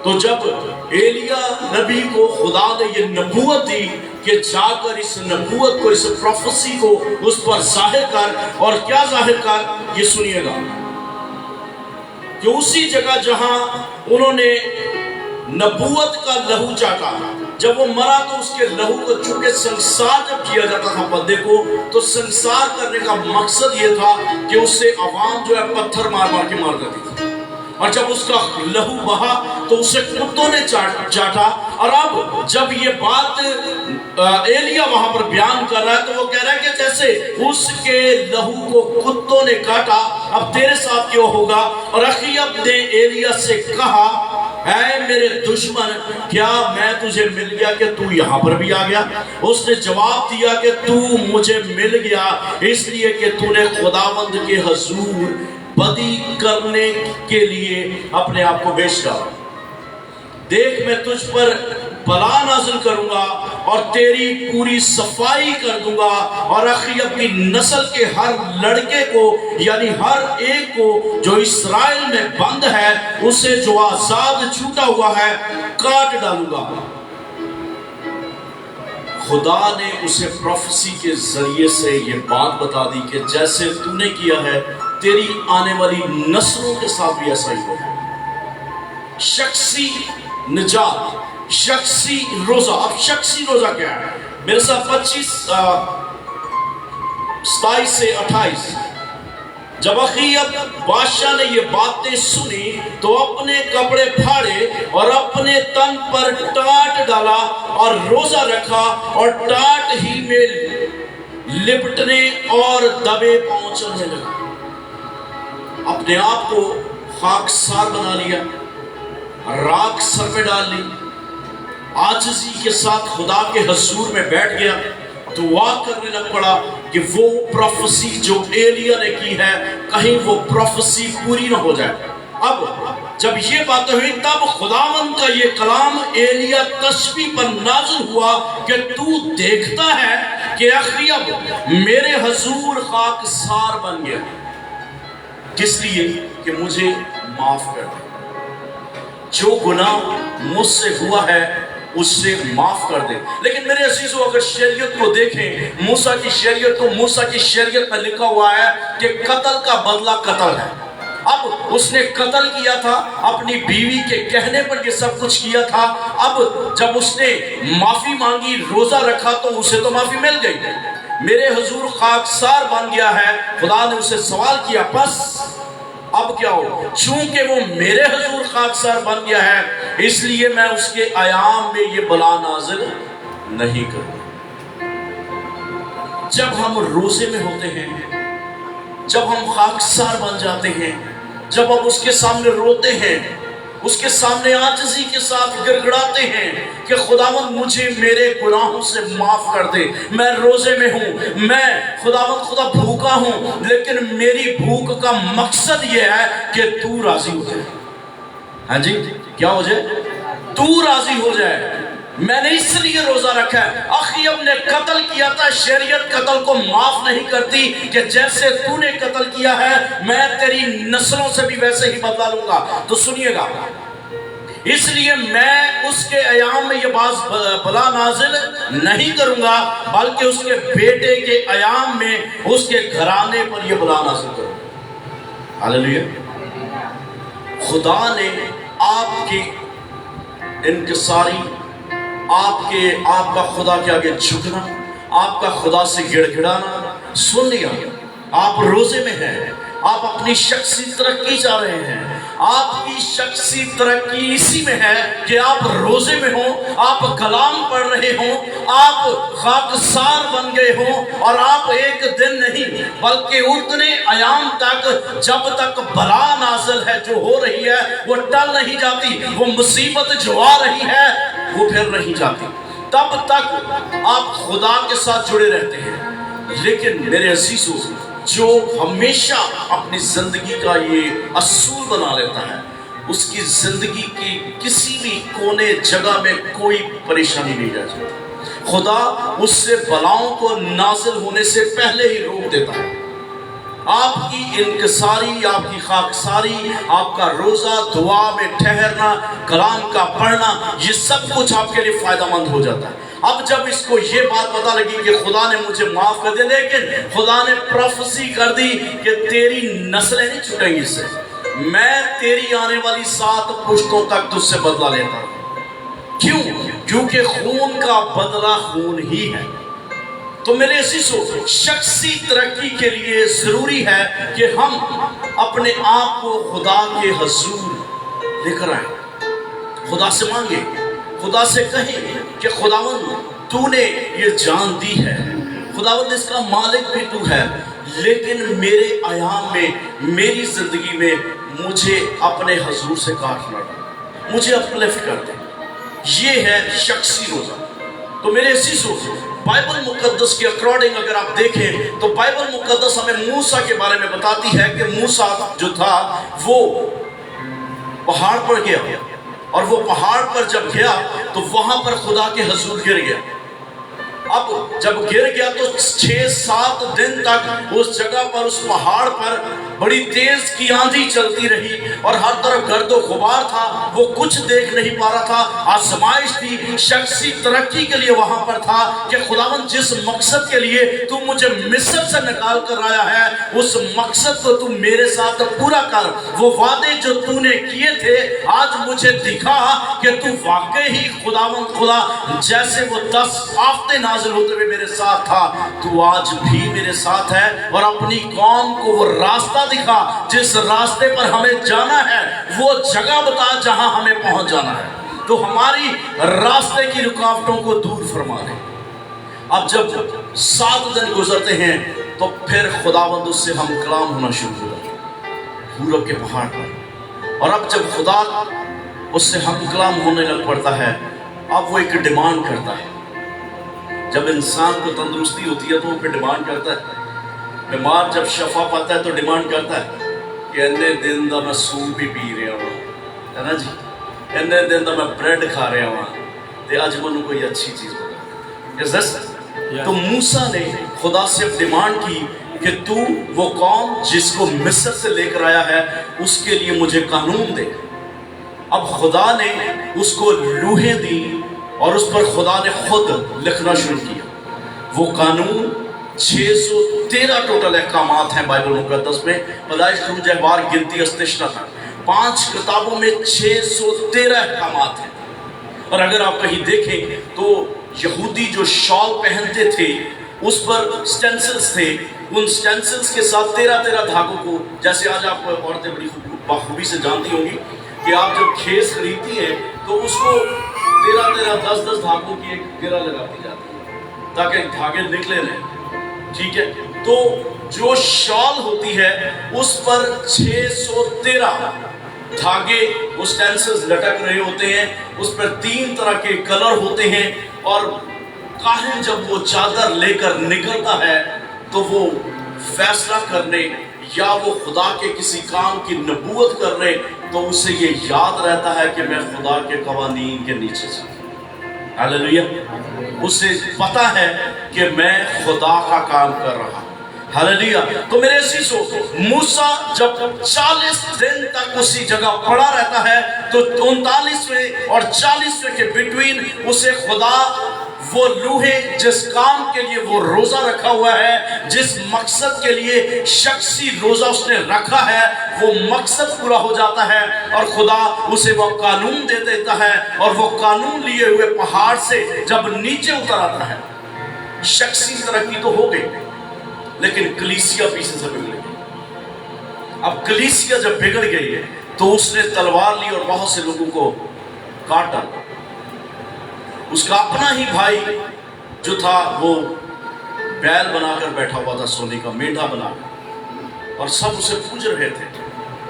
तो जब एलिया नबी को खुदा ने ये नबूवत दी कि जाकर इस नबूवत को, इस प्रोफेसी को उस पर जाहिर कर, और क्या जाहिर कर, ये सुनिएगा कि उसी जगह जहां उन्होंने नबूवत का लहू चाटा, जब वो मरा तो उसके लहू को चूंकि संसार जब किया जाता था बंदे को, तो संसार करने का मकसद ये था कि उससे अवाम जो है पत्थर मार मार के मार देती थी। और जब उसका लहू बहा तो उसे कुत्तों ने चाटा। और अब जब ये बात एलिया वहां पर बयान कर रहा है तो वो कह रहा है कि जैसे उसके लहू को कुत्तों ने काटा, अब तेरे साथ क्यों होगा। और अखीयब ने एलिया से कहा, है मेरे दुश्मन, क्या मैं तुझे मिल गया कि तू यहाँ पर भी आ गया। उसने जवाब दिया कि तू मुझे मिल गया इसलिए कि तूने खुदावंद के हजूर बदी करने के लिए अपने आप को बेच डाला। देख मैं तुझ पर बला नाजिल करूंगा और तेरी पूरी सफाई कर दूंगा, और अखीयब की नस्ल के हर लड़के को, यानी हर एक को जो इस्राएल में बंद है, उसे जो आजाद छूटा हुआ है, काट डालूंगा। खुदा ने उसे प्रोफेसी के जरिए से ये बात बता दी कि जैसे तूने किया है तेरी आने वाली नस्लों के साथ भी ऐसा ही होगा। शख्सी निजात, शख्सी रोजा। अब शख्सी रोजा क्या है? मेरे साथ 27 से 28। जब अखीयब बादशाह ने ये बातें सुनी तो अपने कपड़े फाड़े और अपने तन पर टाट डाला और रोजा रखा और टाट ही में लिपटने और दबे पांव चलने लगा। अपने आप को खाकसार बना लिया, राख सर पे डाल ली, आजिज़ी के साथ खुदा के हजूर में बैठ गया, दुआ करने लग पड़ा कि वो प्रोफेसी जो एलिया ने की है कहीं वो प्रोफेसी पूरी ना हो जाए। अब जब ये बात हुई तब खुदावंद का ये कलाम एलिया तस्बी पर नाज़िल हुआ कि तू देखता है कि अखीब मेरे हजूर खाकसार बन गया, किस लिए कि मुझे माफ कर दे, जो गुनाह मुझसे हुआ है उससे माफ कर दे। लेकिन मेरे अजीजों, अगर शरीयत को देखें, मूसा की शरीयत में लिखा हुआ है कि कत्ल का बदला कत्ल है। अब उसने कत्ल किया था, अपनी बीवी के कहने पर ये सब कुछ किया था। अब जब उसने माफी मांगी, रोजा रखा, तो उसे तो माफी मिल गई। मेरे हुजूर खाकसार बन गया है। खुदा ने उसे सवाल किया, बस अब क्या हो? चूंकि वो मेरे हुजूर खाकसार बन गया है, इसलिए मैं उसके आयाम में ये बला नाजिल नहीं करूंगा। जब हम रोजे में होते हैं, जब हम खाकसार बन जाते हैं, जब हम उसके सामने रोते हैं, उसके सामने आजिज़ी के साथ गिड़गिड़ाते हैं कि खुदावंद मुझे मेरे गुनाहों से माफ कर दे, मैं रोजे में हूँ, मैं खुदा भूखा हूँ, लेकिन मेरी भूख का मकसद ये है कि तू राजी हो जाए। हाँ जी, क्या हो जाए? तू राजी हो जाए। मैंने इसलिए रोजा रखा है। अखीब ने कत्ल किया था, शरीयत कत्ल को माफ नहीं करती कि जैसे तूने कत्ल किया है मैं तेरी नस्लों से भी वैसे ही बदला लूंगा। तो सुनिएगा, इसलिए मैं उसके अयाम में ये बात बला नाजिल नहीं करूंगा, बल्कि उसके बेटे के अयाम में उसके घराने पर यह बला नाजिल करूंगा। हालेलुया। खुदा ने आपकी इनकिसारी, आपका खुदा के आगे झुकना, आपका खुदा से गिड़गिड़ाना सुन लिया। आप रोजे में हैं, आप अपनी शख्सी तरक्की चाह रहे हैं। आपकी शख्सी तरक्की इसी में है कि आप रोजे में हो, आप कलाम पढ़ रहे हो, आप खाकसार बन गए हो, और आप एक दिन नहीं बल्कि उतने अयाम तक, जब तक बला नाज़िल है जो हो रही है वो टल नहीं जाती, वो मुसीबत जो आ रही है वो फिर नहीं जाती, तब तक आप खुदा के साथ जुड़े रहते हैं। लेकिन मेरे अजीजों, जो हमेशा अपनी जिंदगी का ये असूल बना लेता है, उसकी जिंदगी की किसी भी कोने जगह में कोई परेशानी नहीं रह जाती। खुदा उससे बलाओं को नाज़िल होने से पहले ही रोक देता है। आपकी इनकिसारी, आपकी खाकसारी, आपका रोजा, दुआ में ठहरना, कलाम का पढ़ना, ये सब कुछ आपके लिए फायदेमंद हो जाता है। अब जब इसको ये बात पता लगी कि खुदा ने मुझे माफ कर दिया, लेकिन खुदा ने प्रोफेसी कर दी कि तेरी नस्लें नहीं छूटेंगी इससे, मैं तेरी आने वाली 7 पुश्तों तक तुझसे बदला लेता हूं। क्यों? क्योंकि खून का बदला खून ही है। तो मेरे अजीजों, शख्सी तरक्की के लिए जरूरी है कि हम अपने आप को खुदा के हुजूर लेकर आए, खुदा से मांगे, खुदा से कहें कि खुदावंद तूने ये जान दी है, खुदावंद इसका मालिक भी तू है, लेकिन मेरे आयाम में, मेरी जिंदगी में मुझे अपने हुजूर से काटना, मुझे अपलिफ्ट कर दे। ये है शख्सी रोजा। तो मेरे अजीजों, बाइबल मुकद्दस के अकॉर्डिंग अगर आप देखें तो बाइबल मुकद्दस हमें मूसा के बारे में बताती है कि मूसा जो था वो पहाड़ पर गया, और वो पहाड़ पर जब गया तो वहां पर खुदा के हुजूर गिर गया। अब जब गिर गया तो 6-7 दिन तक उस जगह पर, उस पहाड़ पर बड़ी तेज की आंधी चलती रही और हर तरफ गर्दो गुबार था, वो कुछ देख नहीं पा रहा था। आजमाइश थी, शख्सी तरक्की के लिए वहां पर था कि खुदावंद जिस मकसद के लिए तू मुझे मिस्र से निकाल कर आया है, उस मकसद को तू मेरे साथ पूरा कर। वो वादे जो तूने किए थे आज मुझे दिखा कि तू वाकई ही खुदावंद खुदा, जैसे वो 10 आफते नाज़िल होते हुए मेरे साथ था, तू आज भी मेरे साथ है। और अपनी कौम को वो रास्ता दिखा, जिस रास्ते पर हमें जाना है, वो जगह बता जहां हमें पहुंच जाना है। तो हमारी रास्ते की रुकावटों को दूर फरमा दे। अब जब 7 दिन गुजरते हैं तो फिर खुदावंद उससे हम कलाम होना शुरू हो जाते हैं पूरब के पहाड़ पर। और अब जब खुदा उससे हम कलाम होने लग पड़ता है, अब वो एक डिमांड करता है। जब इंसान को तंदुरुस्ती होती है तो वो फिर डिमांड करता है। बीमार जब शफा पाता है तो डिमांड करता है कि इन्ने दिन का मैं सूप ही पी रहा हूँ, है ना जी, इन्ने दिन का मैं ब्रेड खा रहा हूँ, तो अज मैं कोई अच्छी चीज़ बता। तो मूसा ने खुदा से डिमांड की कि तू वो कौम जिसको मिस्र से लेकर आया है उसके लिए मुझे कानून दे। अब खुदा ने उसको लूहें दी और उस पर खुदा ने खुद लिखना शुरू किया। वो कानून 613 टोटल अहकामात हैं बाइबल मुकद्दस में। पैदाइश खुरूज अहबार गिनती अस्तिशना था 5 किताबों में 613 अहकामात हैं। और अगर आप कहीं देखें तो यहूदी जो शॉल पहनते थे उस पर स्टेंसिल्स थे, उन स्टेंसिल्स के साथ 13-13 धागों को, जैसे आज आप औरतें बड़ी बखूबी से जानती होंगी कि आप जब खेस खरीदती हैं तो उसको 13-13, 10-10 धागों की एक गिरा लगाती जाती है ताकि धागे निकले नहीं, ठीक है। तो जो शॉल होती है उस पर 613 धागे वो स्टेंसिल्स लटक रहे होते हैं, उस पर 3 तरह के कलर होते हैं। और काहिन जब वो चादर लेकर निकलता है तो वो फैसला करने या वो खुदा के किसी काम की नबूवत करने, तो उसे ये याद रहता है कि मैं खुदा के कवानीन के नीचे से, हालेलुया, उसे पता है कि मैं खुदा का काम कर रहा हूं, हालेलुया। तो मेरे अजीजों, मूसा जब 40 दिन तक उसी जगह पड़ा रहता है तो 39वें और 40वें के बिटवीन उसे खुदा वो लूहे जिस काम के लिए वो रोजा रखा हुआ है, जिस मकसद के लिए शख्सी रोजा उसने रखा है, वो मकसद पूरा हो जाता है और खुदा उसे वो कानून दे देता है। और वो कानून लिए हुए पहाड़ से जब नीचे उतर आता है, शख्सी तरक्की तो हो गई लेकिन कलीसिया पीछे से बिगड़ गई। अब कलीसिया जब बिगड़ गई है तो उसने तलवार ली और बहुत से लोगों को काटा। उसका अपना ही भाई जो था वो बैल बनाकर बैठा हुआ था, सोने का मेढ़ा बनाकर, और सब उसे पूज रहे थे।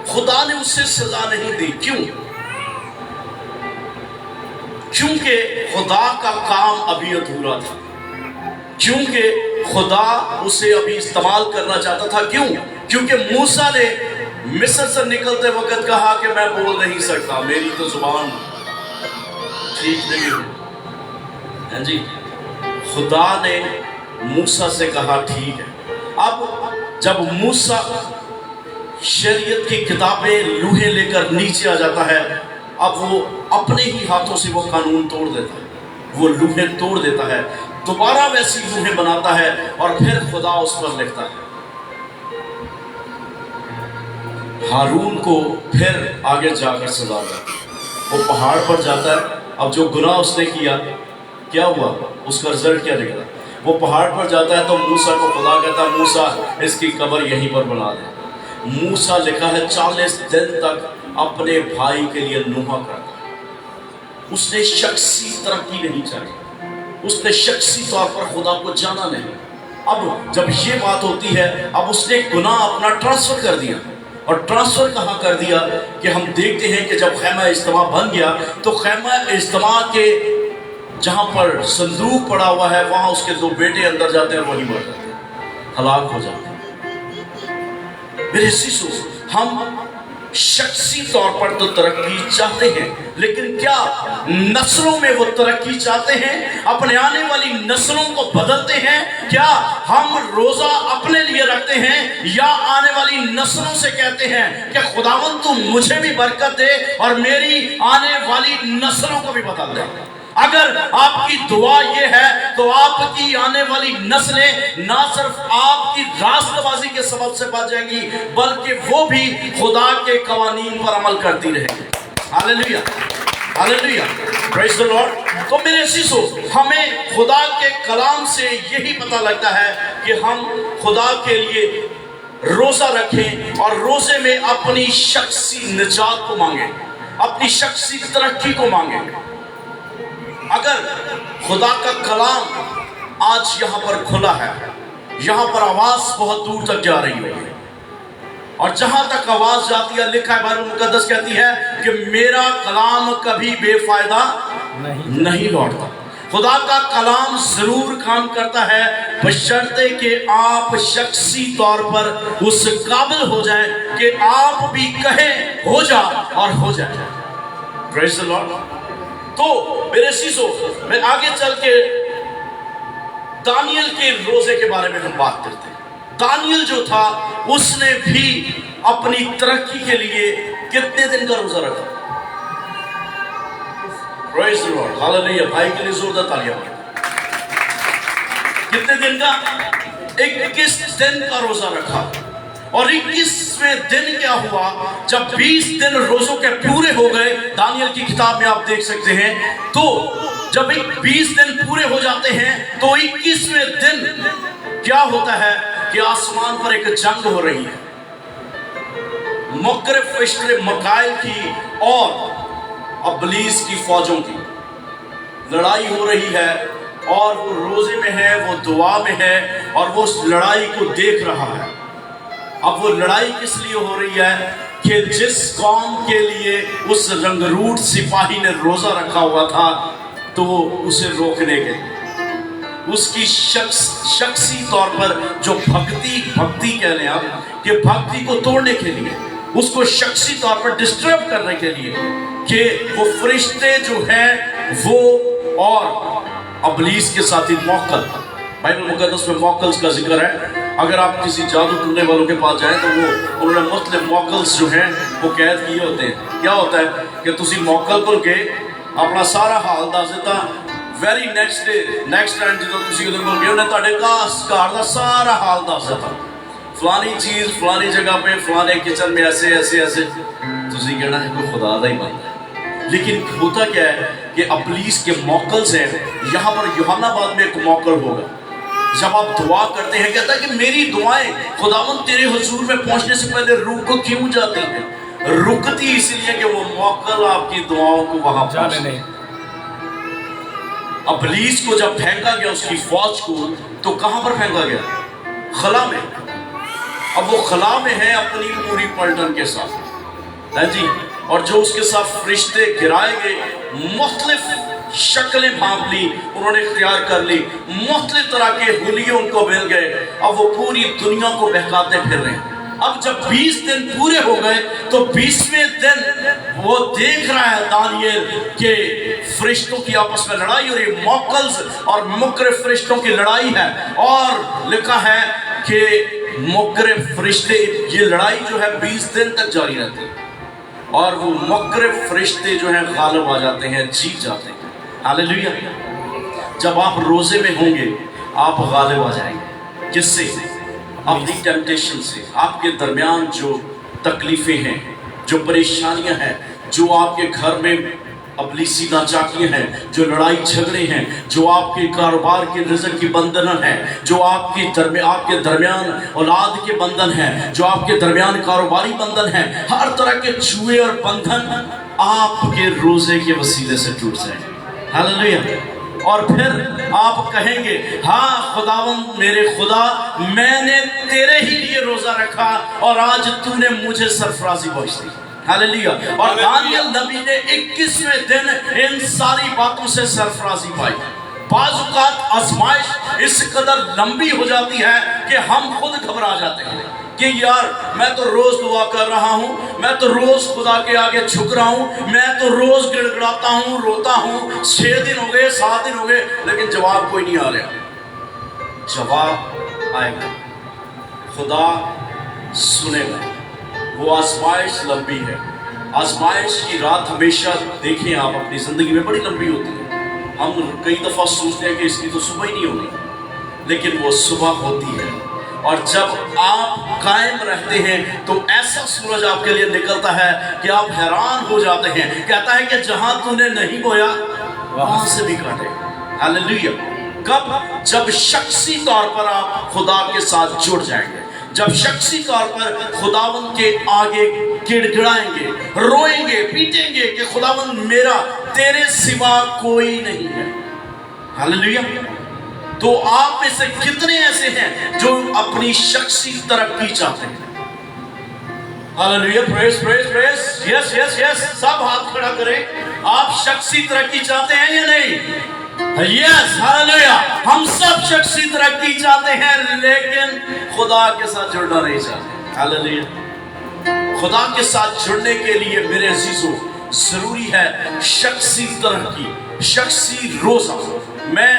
खुदा ने उससे सजा नहीं दी। क्यों? क्योंकि खुदा का काम अभी अधूरा था, क्योंकि खुदा उसे अभी इस्तेमाल करना चाहता था। क्यों? क्योंकि मूसा ने मिस्र से निकलते वक्त कहा कि मैं बोल नहीं सकता, मेरी तो जुबान ठीक नहीं है जी। खुदा ने मूसा से कहा ठीक है। अब जब मूसा शरीयत की किताबें लूहे लेकर नीचे आ जाता है, अब वो अपने ही हाथों से वो कानून तोड़ देता है, वो लूहे तोड़ देता है, दोबारा वैसी लूहे बनाता है और फिर खुदा उस पर लिखता है। हारून को फिर आगे जाकर सजा देता है। वो पहाड़ पर जाता है। अब जो गुनाह उसने किया, क्या हुआ, उसका रिजल्ट क्या निकला? वो पहाड़ पर जाता है तो मूसा को खुदा कहता है मूसा इसकी कब्र यहीं पर बना दे। मूसा लिखा है 40 दिन तक अपने भाई के लिए नूहा करता है। उसने शख्सी तरक्की नहीं चाहिए, उसने शख्सी तौर पर खुदा को जाना नहीं। अब जब ये बात होती है, अब उसने गुनाह अपना ट्रांसफर कर दिया। और ट्रांसफर कहाँ कर दिया कि हम देखते हैं कि जब खैमा इज्तिमा बन गया तो खैमा इज्तिमा के जहाँ पर संदूक पड़ा हुआ है वहाँ उसके 2 बेटे अंदर जाते हैं, वही मर जाते हैं, हलाक हो जाते हैं। मेरे शिशु, हम शख्सी तौर पर तो तरक्की चाहते हैं, लेकिन क्या नस्लों में वो तरक्की चाहते हैं? अपने आने वाली नस्लों को बदलते हैं? क्या हम रोजा अपने लिए रखते हैं या आने वाली नस्लों से कहते हैं कि खुदावंद तू मुझे भी बरकत दे और मेरी आने वाली नस्लों को भी बदल दे? अगर आपकी दुआ ये है तो आपकी आने वाली नस्लें ना सिर्फ आपकी रास्तबाजी के सबब से बच जाएंगी, बल्कि वो भी खुदा के कवानीन पर अमल करती रहेंगी। Hallelujah, hallelujah, praise the Lord. तो मेरे शिशु, हमें खुदा के कलाम से यही पता लगता है कि हम खुदा के लिए रोजा रखें और रोजे में अपनी शख्सी निजात को मांगें। अपनी शख्सी तरक्की को मांगेंगे। अगर खुदा का कलाम आज यहाँ पर खुला है, यहाँ पर आवाज बहुत दूर तक जा रही होगी, और जहां तक आवाज जाती है, लिखा है बाइबल मुकद्दस कहती है कि मेरा कलाम कभी बेफायदा नहीं लौटता। खुदा का कलाम जरूर काम करता है, बशर्ते कि आप शख्सी तौर पर उस काबिल हो जाए कि आप भी कहें हो जा और हो जाए। Praise the Lord. तो मेरे सीसो, मैं आगे चल के दानियल के रोजे के बारे में हम बात करते हैं। दानियल जो था उसने भी अपनी तरक्की के लिए कितने दिन का रोजा रखा? Praise the Lord, hallelujah. भाई के लिए जोरदार तालियां। कितने दिन का? 21 दिन का रोजा रखा। और 21वें दिन क्या हुआ? जब 20 दिन रोजों के पूरे हो गए, दानियल की किताब में आप देख सकते हैं, तो जब 20 दिन पूरे हो जाते हैं तो 21वें दिन क्या होता है कि आसमान पर एक जंग हो रही है, मुकर्रब फरिश्ते मकाइल की और इब्लीस की फौजों की लड़ाई हो रही है, और वो रोजे में है, वो दुआ में है, और वो उस लड़ाई को देख रहा है। अब वो लड़ाई किस लिए हो रही है कि जिस कौम के लिए उस रंगरूट सिपाही ने रोजा रखा हुआ था, तो वो उसे रोकने के, उसकी शख्सी तौर पर जो भक्ति कह लें आप, कि भक्ति को तोड़ने के लिए, उसको शख्सी तौर पर डिस्टर्ब करने के लिए, कि वो फरिश्ते जो हैं वो और इब्लीस के साथी मौकल, बाइबल मुकद्दस में मौकल्स का जिक्र है। अगर आप किसी जादू टूटने वालों के पास जाएं तो वो उन्होंने मुख्तलिफ मौकल्स जो हैं वो कैद किए होते हैं। क्या होता है कि तुसी मौकल को के अपना सारा हाल दस दिता, वेरी नेक्स्ट टाइम जो तुसी उधर को गए उन्हें तुहाडे घर दा सारा हाल दस दिता, फलानी चीज़ फलानी जगह पे फलाने किचन में ऐसे ऐसे ऐसे, तुसी कहना है कोई खुदा दा ही बंदा है। लेकिन होता क्या है कि इब्लीस के मौकल्स हैं। यहाँ पर यूहन्नाबाद में एक मौकल होगा, जब आप दुआ करते हैं, कहता है कि मेरी दुआएं खुदावंद तेरे हुजूर में पहुंचने से पहले रुक क्यों जाती हैं? रुकती इसलिए कि वो मौकल आपकी दुआओं को वहां जाने नहीं। इब्लीस को जब फेंका गया उसकी फौज को, तो कहां पर फेंका गया? खला में। अब वो खला में है अपनी पूरी पलटन के साथ, है जी, और जो उसके साथ फरिश्ते गिराए गए, मुख्तलिफ शक्लें भांप ली, उन्होंने इख्तियार कर ली, मुख्तलिफ तरह के हुलिये उनको मिल गए। अब वो पूरी दुनिया को बहकाते फिर रहे हैं। अब जब 20 दिन पूरे हो गए तो 20वें दिन वो देख रहा है दानियल के फरिश्तों की आपस में लड़ाई हो रही है, मौकल्स और मुकर्रब फरिश्तों की लड़ाई है। और लिखा है कि मुकर्रब फरिश्ते, ये लड़ाई जो है 20 दिन तक जारी रहती है, और वो मुकर्रब फरिश्ते जो हैं गालिब आ जाते हैं, जीत जाते हैं। हालेलुया। जब आप रोजे में होंगे आप गालिब आ जाएंगे। किससे? अपनी टेम्पटेशन से। आपके दरमियान जो तकलीफें हैं, जो परेशानियां हैं, जो आपके घर में इब्लीसी नाचाकियां हैं, जो लड़ाई झगड़े हैं, जो आपके कारोबार के रिज़्क़ की बंधन है, जो आपके दरमियान औलाद के बंधन हैं, जो आपके दरमियान कारोबारी बंधन हैं, हर तरह के जुए और बंधन आपके रोजे के वसीले से टूट जाएंगे। हालेलुया। और फिर आप कहेंगे, हाँ खुदावंद मेरे खुदा, मैंने तेरे ही लिए रोजा रखा और आज तूने मुझे सरफराजी बख्श दी। हालेलुया। और दानियल नबी ने 21वें दिन इन सारी बातों से सरफराजी पाई। बाज़-औक़ात आज़माइश इस कदर लंबी हो जाती है कि हम खुद घबरा जाते हैं कि यार मैं तो रोज दुआ कर रहा हूँ, मैं तो रोज खुदा के आगे झुक रहा हूँ, मैं तो रोज गिड़गिड़ाता हूँ, रोता हूँ, 6 दिन हो गए, 7 दिन हो गए, लेकिन जवाब कोई नहीं आ रहा। जवाब आएगा, खुदा सुनेगा। वो आजमाइश लंबी है। आजमाइश की रात हमेशा देखें आप अपनी जिंदगी में बड़ी लंबी होती है। हम कई दफा सोचते हैं कि इसकी तो सुबह ही नहीं होनी, लेकिन वो सुबह होती है। और जब आप कायम रहते हैं तो ऐसा सूरज आपके लिए निकलता है कि आप हैरान हो जाते हैं। कहता है कि जहां तूने नहीं बोया वहां से भी काटे। हालेलुया। कब? जब शख्सी तौर पर आप खुदा के साथ जुड़ जाएंगे, जब शख्सी तौर पर खुदावंद के आगे गिड़गिड़ाएंगे, रोएंगे, पीटेंगे कि खुदावंद मेरा तेरे सिवा कोई नहीं है। हालेलुया। तो आप में से कितने ऐसे हैं जो अपनी शख्सी तरक्की चाहते हैं? Hallelujah, praise praise praise, yes yes yes, सब हाथ खड़ा करें। आप शख्सी तरक्की चाहते हैं या नहीं? Yes, hallelujah. हम सब शख्सी तरक्की चाहते हैं, लेकिन खुदा के साथ जुड़ना नहीं चाहते। हालेलुया। खुदा के साथ जुड़ने के लिए मेरे अजीजों जरूरी है शख्सी तरक्की, शख्सी रोजा। मैं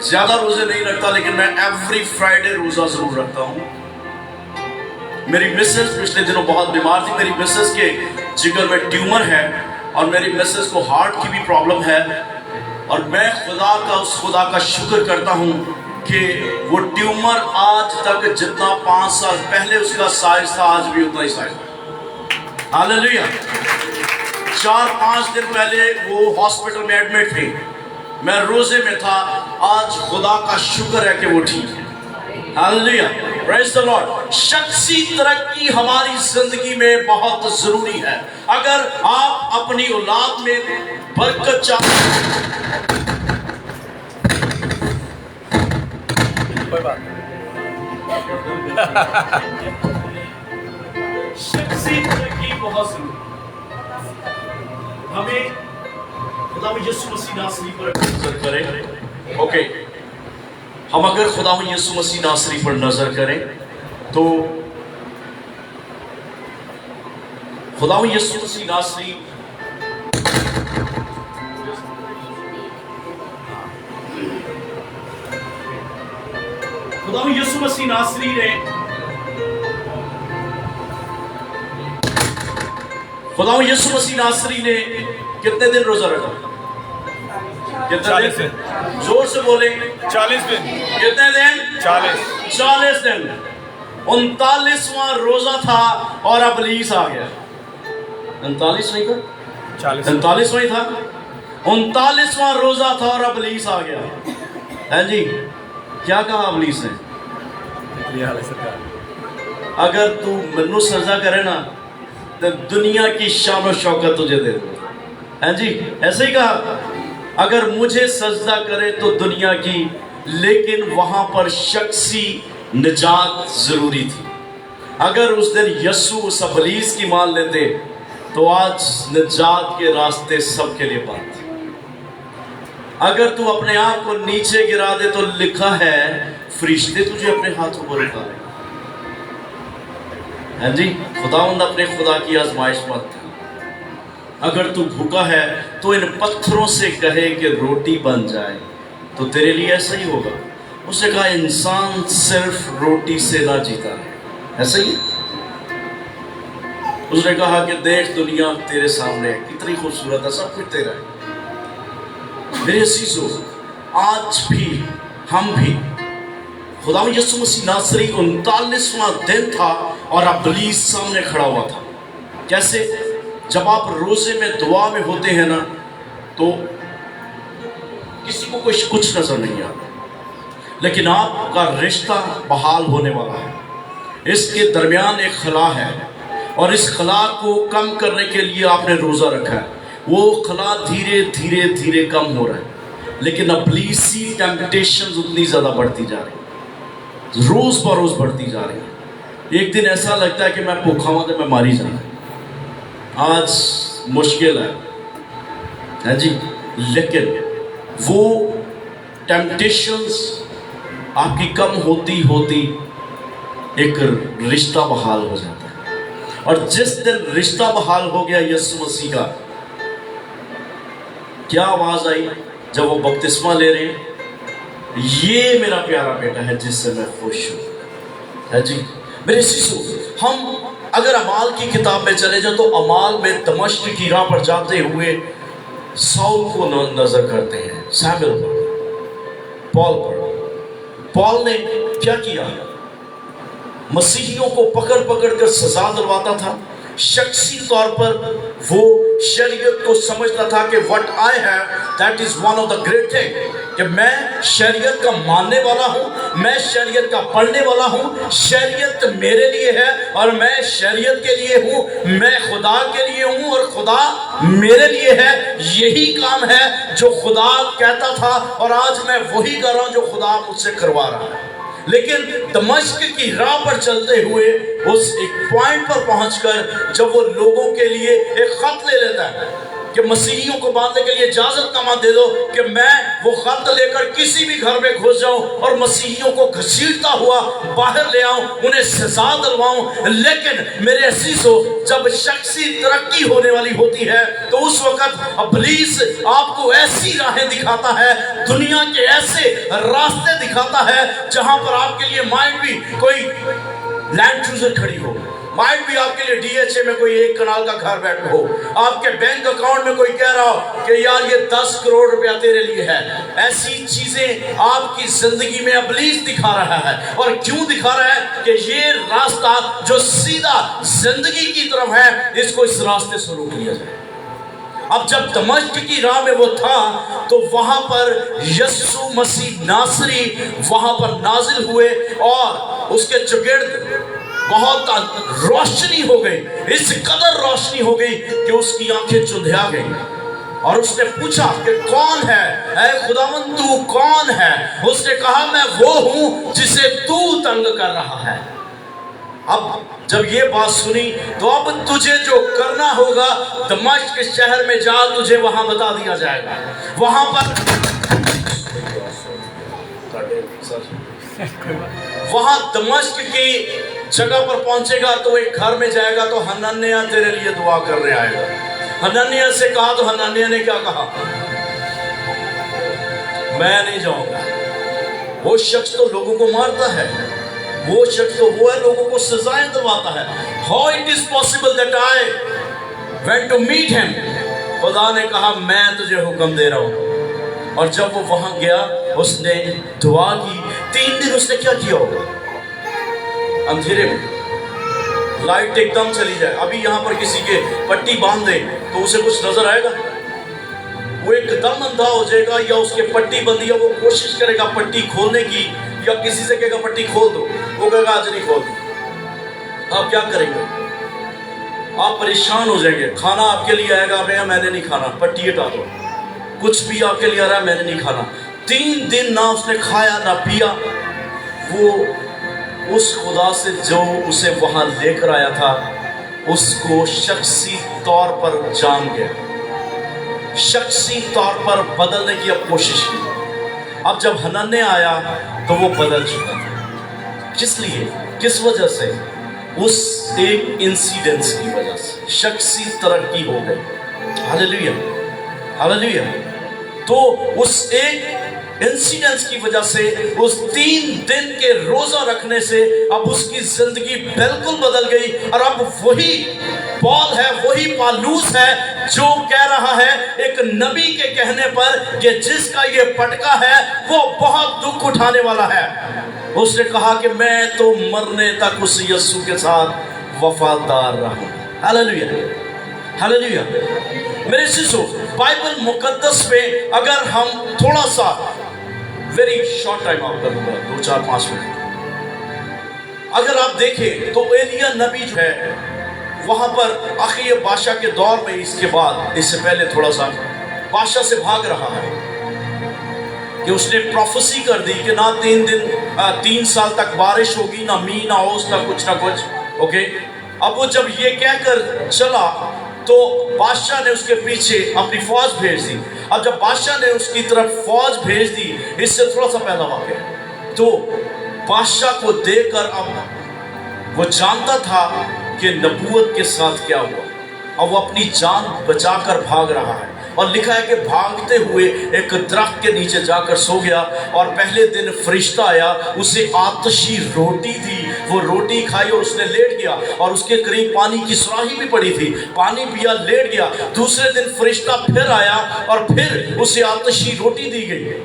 ज्यादा रोजे नहीं रखता, लेकिन मैं एवरी फ्राइडे रोजा जरूर रखता हूँ। मेरी मिसेस पिछले दिनों बहुत बीमार थी। मेरी मिसेस के जिगर में ट्यूमर है और मेरी मिसेस को हार्ट की भी प्रॉब्लम है, और मैं उस खुदा का शुक्र करता हूँ कि वो ट्यूमर आज तक जितना 5 साल पहले उसका साइज था, आज भी उतना ही साइज। हालेलुया। 4-5 दिन पहले वो हॉस्पिटल में एडमिट थी, मैं रोजे में था। आज खुदा का शुक्र है कि वो ठीक है। Hallelujah, praise the lord. शख्सी तरक्की हमारी जिंदगी में बहुत जरूरी है। अगर आप अपनी औलाद में बरकत शख्सी तरक्की बहुत जरूरी हमें खुदा यीशु मसीह नासरी पर नजर करें। ओके, हम अगर खुदा यीशु मसीह नासरी पर नजर करें तो खुदा यीशु मसीह नासरी खुदा यीशु मसीह नासरी ने कितने दिन रोजा रखा? कितने दिन? जोर से बोले। 40 दिन। कितने दिन? 40 दिन। 39वां रोजा था और अबलीस आ गया। 39 नहीं था, 39वां ही था। 39वां रोजा था और अबलीस आ गया। है जी, क्या कहा अबलीस ने? अगर तू मन्नू सजा करे ना तो दुनिया की शान और शौकत तुझे दे दूंगा। है जी, ऐसे ही कहा, अगर मुझे सजदा करे तो दुनिया की, लेकिन वहां पर शख्सी निजात जरूरी थी। अगर उस दिन यस्सु उस अबलीस की मान लेते तो आज निजात के रास्ते सबके लिए बंद थे। अगर तू अपने आप को नीचे गिरा दे तो लिखा है फरिश्ते तुझे अपने हाथों पर उठाए। है जी, खुदावंद अपने खुदा की आजमाइश मत। अगर तू भूखा है तो इन पत्थरों से कहे कि रोटी बन जाए, तो तेरे लिए ऐसा ही होगा। उसने कहा इंसान सिर्फ रोटी से ना जीता है, ऐसा ही। उसने कहा कि देख दुनिया तेरे सामने है, कितनी खूबसूरत है, सब कुछ तेरा है। मेरे अजीजों, आज भी हम भी खुदा यीशु मसीह नासरी 39वां दिन था और अबलीस सामने खड़ा हुआ था। कैसे? जब आप रोजे में दुआ में होते हैं ना, तो किसी को कुछ नजर नहीं आता, लेकिन आपका रिश्ता बहाल होने वाला है। इसके दरमियान एक खला है और इस खला को कम करने के लिए आपने रोजा रखा है। वो खला धीरे धीरे धीरे कम हो रहा है, लेकिन अबलीसी टेम्पटेशन उतनी ज्यादा बढ़ती जा रही है, रोज बरोज बढ़ती जा रही है। एक दिन ऐसा लगता है कि मैं भूखा हुआ तो मैं मारी जाना। आज मुश्किल है जी, लेकिन वो टेम्पटेशंस आपकी कम होती होती एक रिश्ता बहाल हो जाता है। और जिस दिन रिश्ता बहाल हो गया यीशु मसीह का, क्या आवाज आई जब वो बपतिस्मा ले रहे हैं, ये मेरा प्यारा बेटा है जिससे मैं खुश हूं। है जी मेरे शिशु, हम अगर अमाल की किताब में चले जाए तो अमाल में दमिश्क की राह पर जाते हुए साउल को नजर करते हैं, शमूएल पर, पॉल पर। पॉल ने क्या किया? मसीहियों को पकड़ पकड़ कर सजा दिलवाता था। शख्सी तौर पर वो शरीयत को समझता था कि what I have that is one of the great thing, کہ میں شریعت کا ماننے والا ہوں, میں شریعت کا پڑھنے والا ہوں, شریعت میرے لیے ہے اور میں شریعت کے لیے ہوں, میں خدا کے لیے ہوں اور خدا میرے لیے ہے. یہی کام ہے جو خدا کہتا تھا اور آج میں وہی کر رہا ہوں جو خدا مجھ سے کروا رہا ہے. لیکن دمشق کی راہ پر چلتے ہوئے اس ایک پوائنٹ پر پہنچ کر جب وہ لوگوں کے لیے ایک خط لے لیتا ہے کہ مسیحیوں کو باندھنے کے لیے اجازت نامہ دے دو کہ میں وہ خط لے کر کسی بھی گھر میں گھس جاؤں اور مسیحیوں کو گھسیٹتا ہوا باہر لے آؤں, انہیں سزا دلواؤں. لیکن میرے عزیزو, جب شخصی ترقی ہونے والی ہوتی ہے تو اس وقت ابلیس آپ کو ایسی راہیں دکھاتا ہے, دنیا کے ایسے راستے دکھاتا ہے جہاں پر آپ کے لیے مائنڈ بھی کوئی لینڈ کروزر کھڑی ہو, مائنڈ بھی آپ کے لیے ڈی ایچ اے میں کوئی 1 کنال کا گھر بیٹھا ہو, آپ کے بینک اکاؤنٹ میں کوئی کہہ رہا ہو کہ یار یہ 10 کروڑ روپیہ تیرے لیے ہے. ایسی چیزیں آپ کی زندگی میں ابلیس دکھا رہا ہے. اور کیوں دکھا رہا ہے؟ کہ یہ راستہ جو سیدھا زندگی کی طرف ہے, اس کو اس راستے سے روک لیا جائے. اب جب دمشق کی راہ میں وہ تھا تو وہاں پر یسوع مسیح ناصری وہاں پر نازل ہوئے اور اس کے چگرد بہت روشنی ہو گئی, اس قدر روشنی ہو گئی کہ اس کی آنکھیں چندھیا گئی. اور اس نے پوچھا کہ کون ہے, اے خداوند تو کون ہے؟ اس نے کہا میں وہ ہوں جسے تو تنگ کر رہا ہے. اب جب یہ بات سنی تو اب تجھے جو کرنا ہوگا, دمشق کے شہر میں جا, تجھے وہاں بتا دیا جائے گا. وہاں دمشق کی جگہ پر پہنچے گا تو ایک گھر میں جائے گا تو حنانیہ تیرے لیے دعا کرنے آئے گا. حنانیہ سے کہا تو حنانیہ نے کیا کہا؟ میں نہیں جاؤں گا. وہ شخص تو لوگوں کو مارتا ہے, وہ شخص تو وہ ہے لوگوں کو سزائیں دلواتا ہے. How it is possible that I went to meet him? خدا نے کہا میں تجھے حکم دے رہا ہوں. اور جب وہ وہاں گیا اس نے دعا کی. 3 دن اس نے کیا کیا ہوگا؟ اندھیرے میں لائٹ ایک دم چلی جائے, ابھی یہاں پر کسی کے پٹی باندھ دے تو اسے کچھ نظر آئے گا؟ وہ ایک دم اندھا ہو جائے گا, یا اس کے پٹی بندی, یا وہ کوشش کرے گا پٹی کھولنے کی, یا کسی سے کہے گا پٹی کھول دو, وہ کہے گا آج نہیں کھول دو. آپ کیا کریں گے؟ آپ پریشان ہو جائیں گے. کھانا آپ کے لیے آئے گا, میں نے نہیں کھانا, پٹی ہٹا دو. کچھ بھی آپ کے لیے آ رہا ہے, میں نے نہیں کھانا. 3 دن نہ اس نے کھایا نہ پیا. وہ اس خدا سے جو اسے وہاں لے کر آیا تھا اس کو شخصی طور پر جان گیا, شخصی طور پر بدلنے کی اب کوشش کی. اب جب حنانیہ آیا تو وہ بدل چکا. کس لیے؟ کس وجہ سے؟ اس ایک انسیڈنس کی وجہ سے شخصی ترقی ہو گئی. ہاللیلویا, ہاللیلویا. تو اس ایک انسیڈنس کی وجہ سے, اس 3 دن کے روزہ رکھنے سے اب اس کی زندگی بالکل بدل گئی. اور اب وہی پال ہے, وہی پالوس ہے جو کہہ رہا ہے ایک نبی کے کہنے پر کہ جس کا یہ پٹکا ہے وہ بہت دکھ اٹھانے والا ہے. اس نے کہا کہ میں تو مرنے تک اس یسوع کے ساتھ وفادار رہوں. ہاللیلویا, ہاللیلویا. میرے سیسو, بائبل مقدس میں اگر ہم تھوڑا سا ویری شارٹ ٹائم آپ کر لوں گا, 2-4-5 منٹ, اگر آپ دیکھیں تو ایلیا نبی جو ہے وہاں پر آخری بادشاہ کے دور میں, اس کے بعد, اس سے پہلے تھوڑا سا بادشاہ سے بھاگ رہا ہے کہ اس نے پروفیسی کر دی کہ نہ 3 سال تک بارش ہوگی, نہ می نہ اوس, نہ کچھ. اوکے, اب وہ جب یہ کہہ کر چلا تو بادشاہ نے اس کے پیچھے اپنی فوج بھیج دی. اب جب بادشاہ نے اس کی طرف فوج بھیج دی, اس سے تھوڑا سا پہلا واقعہ, تو بادشاہ کو دیکھ کر اب وہ جانتا تھا کہ نبوت کے ساتھ کیا ہوا. اب وہ اپنی جان بچا کر بھاگ رہا ہے, اور لکھا ہے کہ بھاگتے ہوئے ایک درخت کے نیچے جا کر سو گیا. اور پہلے دن فرشتہ آیا, اسے آتشی روٹی تھی, وہ روٹی کھائی اور اس نے لیٹ گیا, اور اس کے قریب پانی کی سراہی بھی پڑی تھی, پانی پیا, لیٹ گیا. دوسرے دن فرشتہ پھر آیا اور پھر اسے آتشی روٹی دی گئی.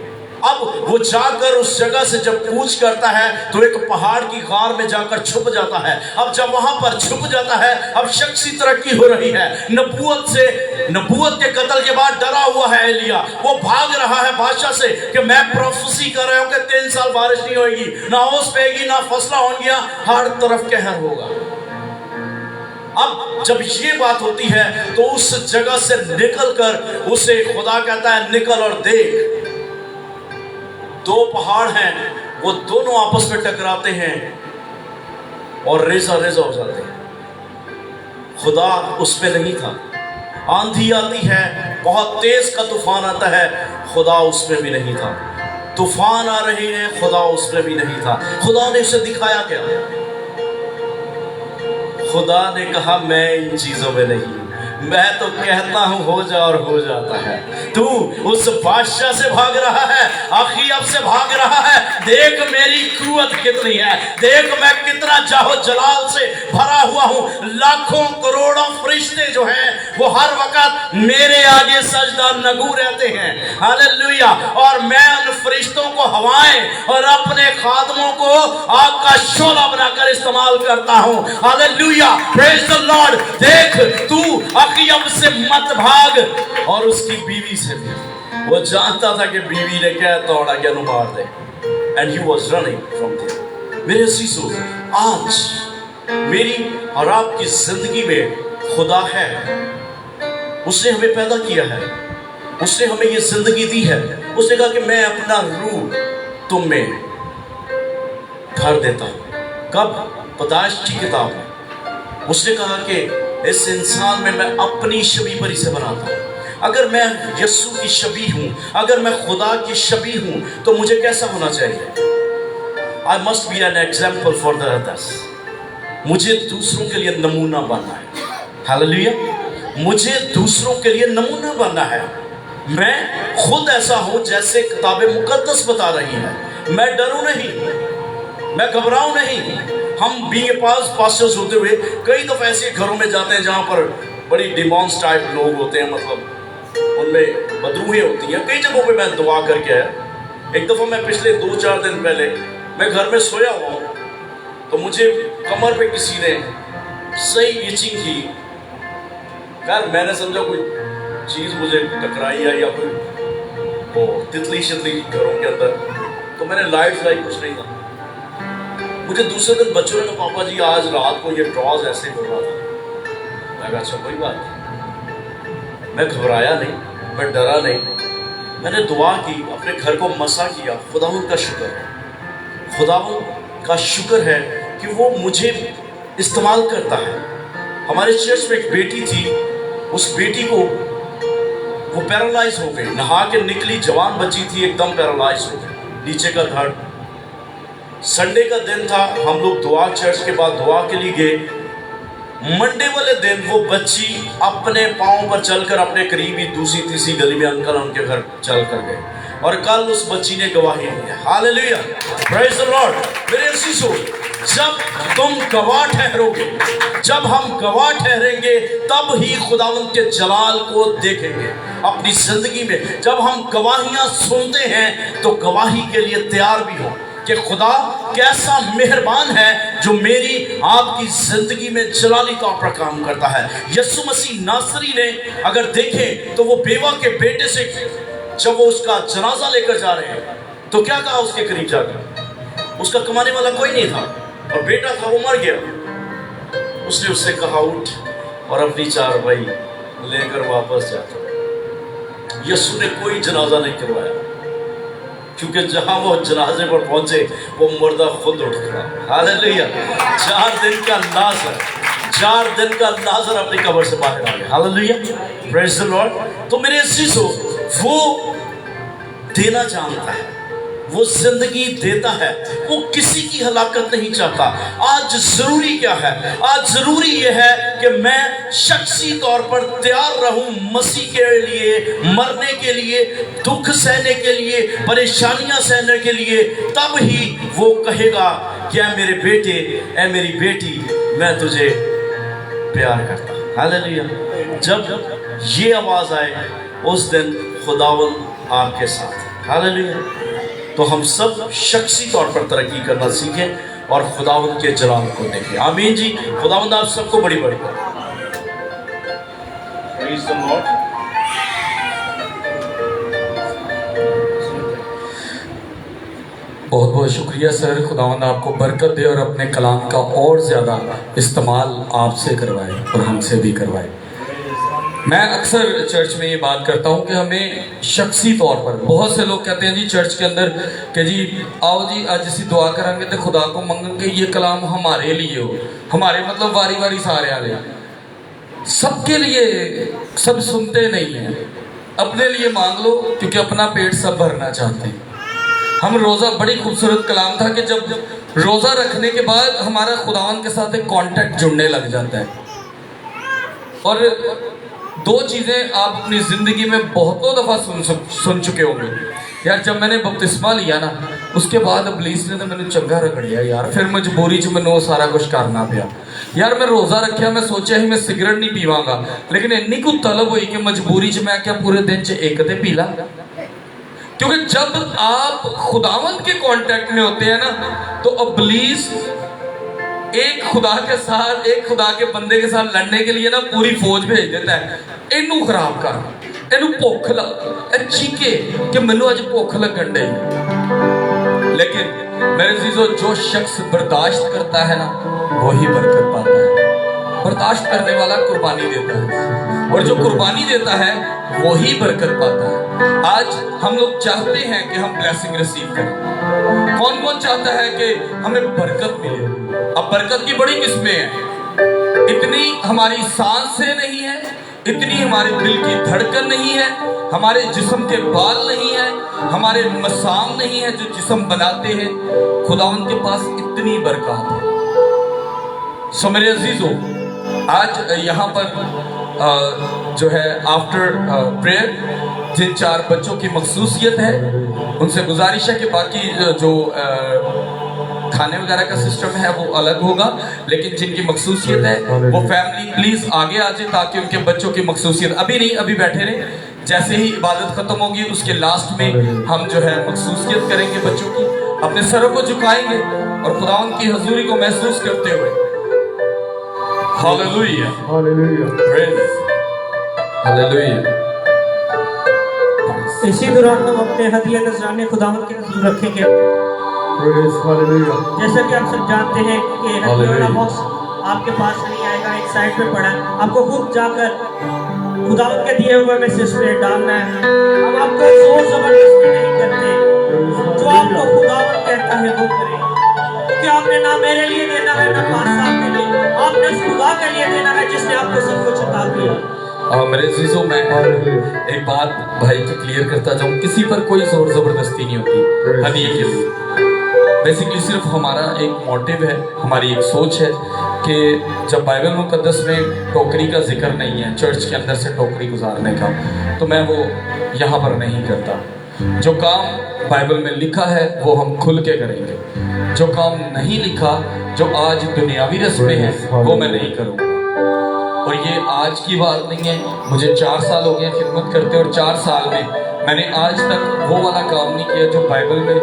अब वो जाकर उस जगह से जब कूच करता है तो एक पहाड़ की गार में जाकर छुप जाता है। अब जब वहां पर छुप जाता है, अब शख्सी तरक्की हो रही है। नबूवत के कत्ल के बाद डरा हुआ है एलिया, वो भाग रहा है बादशाह से कि मैं प्रोफेसी कर रहा हूं कि 3 साल बारिश नहीं होगी, ना ओस पेगी, ना फसला होंगी, हर तरफ कहर होगा। अब जब ये बात होती है तो उस जगह से निकलकर उसे खुदा कहता है निकल और देख, 2 पहाड़ हैं, वो दोनों आपस में टकराते हैं और रेजा रेजा हो जाते हैं। खुदा उसमें नहीं था। आंधी आती है, बहुत तेज का तूफान आता है, खुदा उसमें भी नहीं था। तूफान आ रहे हैं, खुदा उसमें भी नहीं था। खुदा ने उसे दिखाया क्या? खुदा ने कहा मैं इन चीजों में नहीं, मैं तो कहता हूं हो जा और हो जाता है। तू उस बादशाह से भाग रहा है, अखीयब से भाग रहा है, देख मेरी कुव्वत कितनी है, देख मैं कितना जाहो जलाल से भरा हुआ हूं। लाखों करोड़ों फरिश्ते जो हैं वो हर वक्त मेरे आगे सजदा नगू रहते हैं। हालेलुया। और मैं उन फरिश्तों को हवाएं और अपने खादमों को आग का शोला बनाकर इस्तेमाल करता हूं। Hallelujah, praise the Lord. देख तू अखीयब से मत भाग और उसकी बीवी से भी। वो जानता था कि बीवी ने क्या तोड़ा क्या मार दे, and he was running from there. मेरे अजीजों, आज मेरी और आपकी जिंदगी में खुदा है, उसने हमें पैदा किया है, उसने हमें ये जिंदगी दी है। उसने कहा कि मैं अपना रूह तुम में भर देता हूं। कब? पैदाइश की किताब में उसने कहा कि इस इंसान में मैं अपनी शबीह पर इसे बनाता हूं। अगर मैं यस्सु की शबीह हूं, अगर मैं खुदा की शबीह हूं, तो मुझे कैसा होना चाहिए? I must be an example for the others. मुझे दूसरों के लिए नमूना बनना है। हालेलुया। मुझे दूसरों के लिए नमूना बनना है। मैं खुद ऐसा हूं जैसे किताब मुकद्दस बता रही है। मैं डरूं नहीं, मैं घबराऊं नहीं। हम बीइंग ए पास्टर्स होते हुए कई दफा ऐसे घरों में जाते हैं जहां पर बड़ी डिमॉन्स टाइप लोग होते हैं, मतलब उनमें बदरूहें होती हैं। कई जगहों पे मैं दुआ करके आया। एक दफा मैं पिछले 2-4 दिन पहले मैं घर में सोया हुआ हूँ, तो मुझे कमर पे किसी ने सही इचिंग की। खैर मैंने समझा कोई चीज़ मुझे टकराई है या कोई वो तितली शितली घरों के अंदर, तो मैंने लाइट लाई, कुछ नहीं था। मुझे दूसरे दिन बच्चों ने कहा पापा जी आज रात को ये ड्रॉज ऐसे हो रहा था। मैं कहा अच्छा कोई बात नहीं। मैं घबराया नहीं, मैं डरा नहीं। मैंने दुआ की, अपने घर को मसा किया। खुदावंद का शुक्र है, खुदावंद का शुक्र है कि वो मुझे इस्तेमाल करता है। हमारे चर्च में एक बेटी थी, उस बेटी को वो पैरालाइज हो गई, नहा के निकली, जवान बच्ची थी, एकदम पैरालाइज हो गई, नीचे का धड़। संडे का दिन था, हम लोग दुआ चर्च के बाद दुआ के लिए गए। मंडे वाले दिन वो बच्ची अपने पाँव पर चलकर अपने करीबी दूसरी तीसरी गली में अंकल उनके घर चल कर गए, और कल उस बच्ची ने गवाही दी। Hallelujah, praise the lord. मेरे अजीजों, जब तुम गवाह ठहरोगे, जब हम गवाह ठहरेंगे, तब ही खुदावंद के जलाल को देखेंगे अपनी जिंदगी में। जब हम गवाहियां सुनते हैं तो गवाही के लिए तैयार भी हो कि खुदा कैसा मेहरबान है जो मेरी आपकी जिंदगी में जलाली तौर पर काम करता है। यीशु मसीह नासरी ने अगर देखें तो वो बेवा के बेटे से जब वो उसका जनाजा लेकर जा रहे हैं तो क्या कहा उसके करीब जाकर? उसका कमाने वाला कोई नहीं था और बेटा था, वो मर गया। उसने उससे कहा उठ और अपनी चारपाई लेकर वापस जा। यीशु ने कोई जनाजा नहीं करवाया, क्योंकि जहां वो जनाजे पर पहुंचे वो मुर्दा खुद उठ खड़ा। हालेलुया। 4 दिन का नाज़र, 4 दिन का नाज़र अपनी कब्र से बाहर आ गया। Hallelujah, praise the Lord. तो मेरे अजीजों, वो देना जानता है, वो जिंदगी देता है, वो किसी की हलाकत नहीं चाहता। आज जरूरी क्या है? आज जरूरी यह है कि मैं शख्सी तौर पर तैयार रहूं मसीह के लिए, मरने के लिए, दुख सहने के लिए, परेशानियां सहने के लिए। तब ही वो कहेगा कि ऐ मेरे बेटे, ऐ मेरी बेटी, मैं तुझे प्यार करता हूं। हालेलुया। जब ये आवाज आए उस दिन खुदावंद आपके साथ। हालेलुया। तो हम सब शख्सी तौर पर तरक्की करना सीखें और खुदावंद के जलाल को देखें। आमीन जी। खुदावंद आप सबको बड़ी बड़ी Praise the Lord. बहुत बहुत शुक्रिया सर, खुदावंद आपको बरकत दे और अपने कलाम का और ज़्यादा इस्तेमाल आपसे करवाए और हमसे भी करवाए। मैं अक्सर चर्च में ये बात करता हूँ कि हमें शख्सी तौर पर, बहुत से लोग कहते हैं जी चर्च के अंदर कि जी आओ जी आज असी दुआ करांगे तो खुदा को मंगेंगे ये कलाम हमारे लिए हो, हमारे मतलब वारी वारी सारे आले सबके लिए, सब सुनते नहीं हैं, अपने लिए मांग लो क्योंकि अपना पेट सब भरना चाहते हैं। हम रोज़ा, बड़ी खूबसूरत कलाम था कि जब रोज़ा रखने के बाद हमारा खुदावंद के साथ एक कांटेक्ट जुड़ने लग जाता है। और दो चीज़ें आप अपनी ज़िंदगी में बहुतों दफ़ा सुन चुके होंगे यार, जब मैंने बपतिस्मा लिया ना उसके बाद इब्लीस ने तो मैंने चंगा रगड़िया यार, फिर मजबूरी च मैंने सारा कुछ करना पिया यार। मैं रोज़ा रखा, मैं सोचा ही मैं सिगरेट नहीं पीवांगा, लेकिन इन्नी को तलब हुई कि मजबूरी च मैं क्या पूरे दिन च एक ते पी ला। क्योंकि जब आप खुदावंद के कांटेक्ट में होते हैं ना तो इब्लीस एक खुदा के साथ, एक खुदा के बंदे के साथ लड़ने के लिए ना पूरी फौज भेज देता है। इनू खराब कर, इनू भुख लग, चीके कि मैनू अज भुख लगन डई। लेकिन मेरे अजीजों, जो शख्स बर्दाश्त करता है ना वही बरकत पाता है। बर्दाश्त करने वाला कुर्बानी देता है और जो कुर्बानी देता है वही बरकत पाता है। आज हम लोग चाहते हैं कि हम ब्लेसिंग रिसीव करें। कौन कौन चाहता है कि हमें बरकत मिले? अब बरकत की बड़ी किस्में हैं। इतनी हमारी सांसें नहीं है, इतनी हमारे दिल की धड़कन नहीं है, हमारे जिस्म के बाल नहीं है, हमारे मसाम नहीं है जो जिस्म बनाते हैं। खुदावंद के पास इतनी बरकत है। सो मेरे अजीजों, आज यहाँ पर जो है आफ्टर प्रेयर जिन 4 बच्चों की मखसूसियत है उनसे गुजारिश है कि बाकी जो खाने वगैरह का सिस्टम है वो अलग होगा, लेकिन जिनकी मखसूसियत है वो फैमिली प्लीज आगे आ जाए ताकि उनके बच्चों की मखसूसियत, अभी नहीं अभी बैठे रहे, जैसे ही इबादत खत्म होगी उसके लास्ट में हम जो है मखसूसियत करेंगे बच्चों की, अपने सरों को झुकाएंगे और खुदावंद की हजूरी को महसूस करते हुए हालेलुया हालेलुया प्रेज हालेलुया। इसी दौरान हम अपने हदिया नजराने खुदावंद के हजूर रखेंगे। Praise hallelujah. जैसा कि आप सब जानते हैं कि हदिया बॉक्स आपके पास नहीं आएगा, एक साइड पे पड़ा है, आपको खुद जाकर खुदावंद के दिए हुए में से उसमें डालना है। हम आपको जोर जबरदस्ती नहीं करते, जो आपको खुदावंद कहता है वो करें, क्योंकि आपने ना मेरे लिए देना है ना पास साहब के लिए, आपने उस खुदा के लिए देना है जिसने आपको सब कुछ अता किया। मेरे अजीजों, मैं एक बात भाई की क्लियर करता जाऊं, किसी पर कोई जोर जबरदस्ती नहीं होती हदिये के लिए। बेसिकली सिर्फ हमारा एक मोटिव है, हमारी एक सोच है कि जब बाइबल मुकद्दस में टोकरी का जिक्र नहीं है, चर्च के अंदर से टोकरी गुजारने का, तो मैं वो यहाँ पर नहीं करता। जो काम बाइबल में लिखा है वो हम खुल के करेंगे, जो काम नहीं लिखा, जो आज दुनियावी रस्में हैं वो मैं नहीं करूँगा। और ये आज की बात नहीं है, मुझे 4 साल हो गए खिदमत करते और 4 साल में मैंने आज तक वो वाला काम नहीं किया जो बाइबल में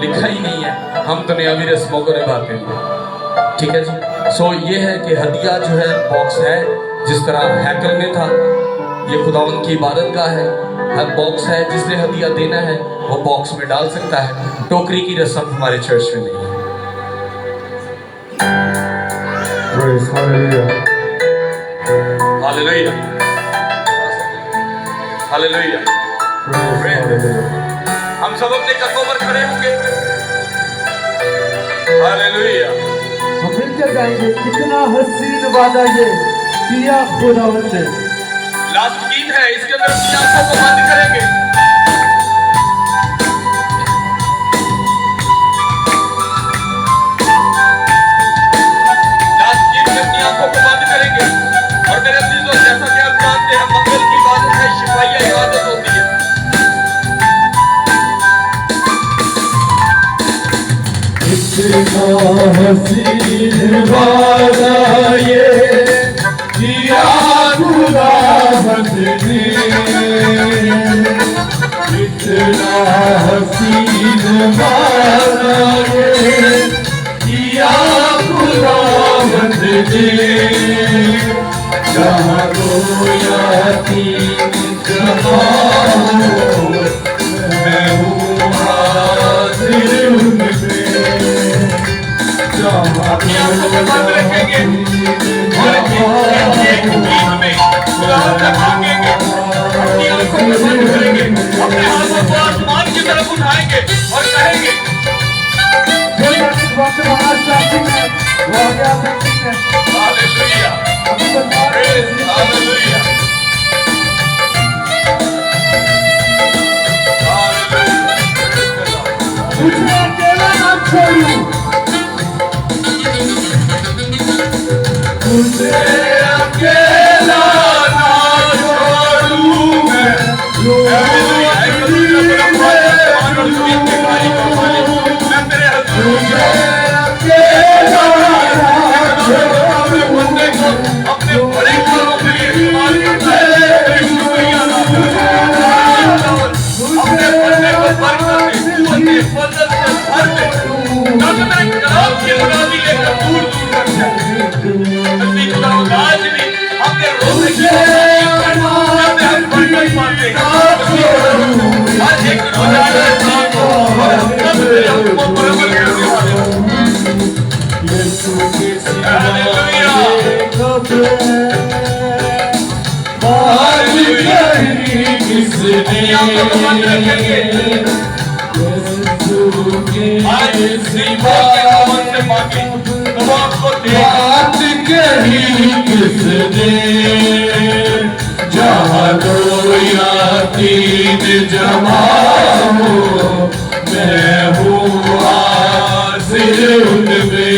लिखा ही नहीं है। हम दुनियावी रस्मों को निभाते हैं, ठीक है जी। सो ये है कि हदिया जो है बॉक्स है, जिस तरह हैकल में था, ये खुदावंद की इबादत का है, हर बॉक्स है, जिसने हदिया देना है वो बॉक्स में डाल सकता है। टोकरी की रस्म हमारे चर्च में नहीं है। Hallelujah hallelujah. हम सब अपने कदमों पर खड़े होंगे। हालेलुया। हम मिलकर गाएंगे, कितना हसीन वादा ये किया खुदावंद ने। लास्ट गीत है, इसके अंदर अपनी आंखों को बंद करेंगे। लास्ट गीत में अपनी आंखों को बंद करेंगे। और मेरे अजीजों, जैसा कि आप जानते हैं, मंगल की इबादत है, शिफाइया इबादत होती है। कितना हसीन वादा ये किया खुदावंद ने, कितना हसीन या खुदावंद जी जहाँ रोयाती जहाँ मैं हूँ हाजिर उनपे जहाँ अपनी आंखों को बंद रखेंगे और एक गीत में खुदावंद का मांगेंगे। अपनी आंखों को बंद करेंगे, अपने हाथों को आसमान की तरफ उठाएंगे और कहेंगे हालेलुया, प्रेज़ हालेलुया, तुझे अकेला ना छोड़ूं मैं अपने बड़े कामों के लिए इस्तेमाल करता है। अपने पढ़ने को बरकत से, कुव्वत से, फजल से भर दे, ताकि मेरे कलाम की मुरादी लेकर दूर दूर तक जाए। तस्बीह खुदावंद आज भी हमने रोज़े की जब हम बरकत पाते हैं। आज एक रोज़ाना इंसान को और हम सब से हमको बराबर करने वाले हालेलुया, आज इसी बात के दामन से मांगे तो आपको बात कही किसने जहाँ रोयाती जमा हो मैं हूँ हाजिर उनमें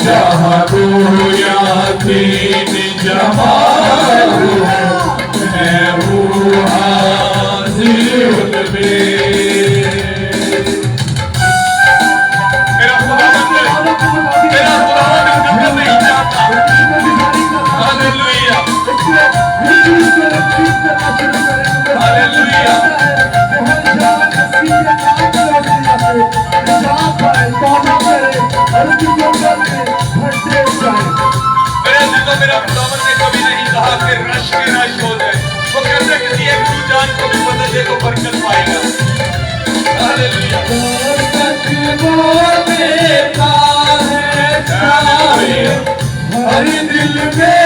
जहाँ रोयाती जमा हो मैं हूँ हाजिर उनमें मेरा खुदावंद कब्र नहीं जाता। हालेलुया, हालेलुया, मेरे दिल को मेरा खुदावंद ने कभी नहीं कहा कि रश की रश हो जाए। वो कहते किसी एक रूह जान को भी बदल दे तो बरकत पाएगा। हालेलुया, हर दिल में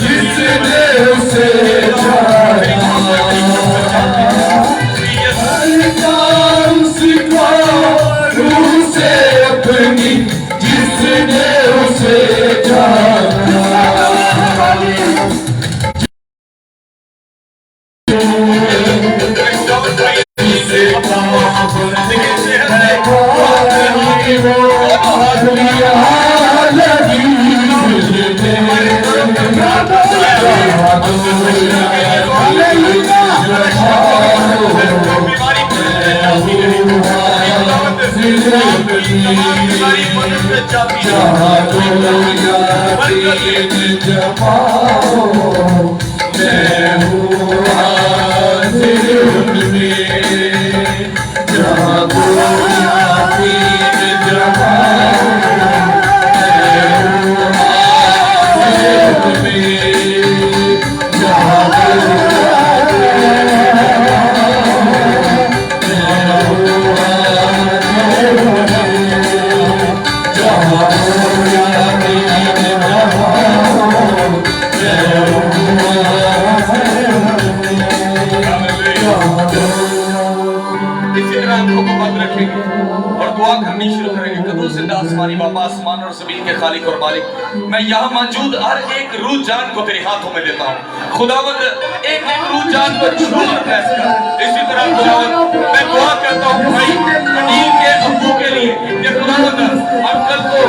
जिसने उसे से अपनी जिसने उसे आसमानी बाबा, आसमान और ज़मीन के खालिक और मालिक, मैं यहाँ मौजूद हर एक रूह जान को तेरे हाथों में देता हूँ। खुदावंद एक एक रूह जान को छू और ब्लेस कर। इसी तरह खुदावंद मैं दुआ करता हूँ भाई कनील के अब्बू के लिए कि खुदावंद अंकल को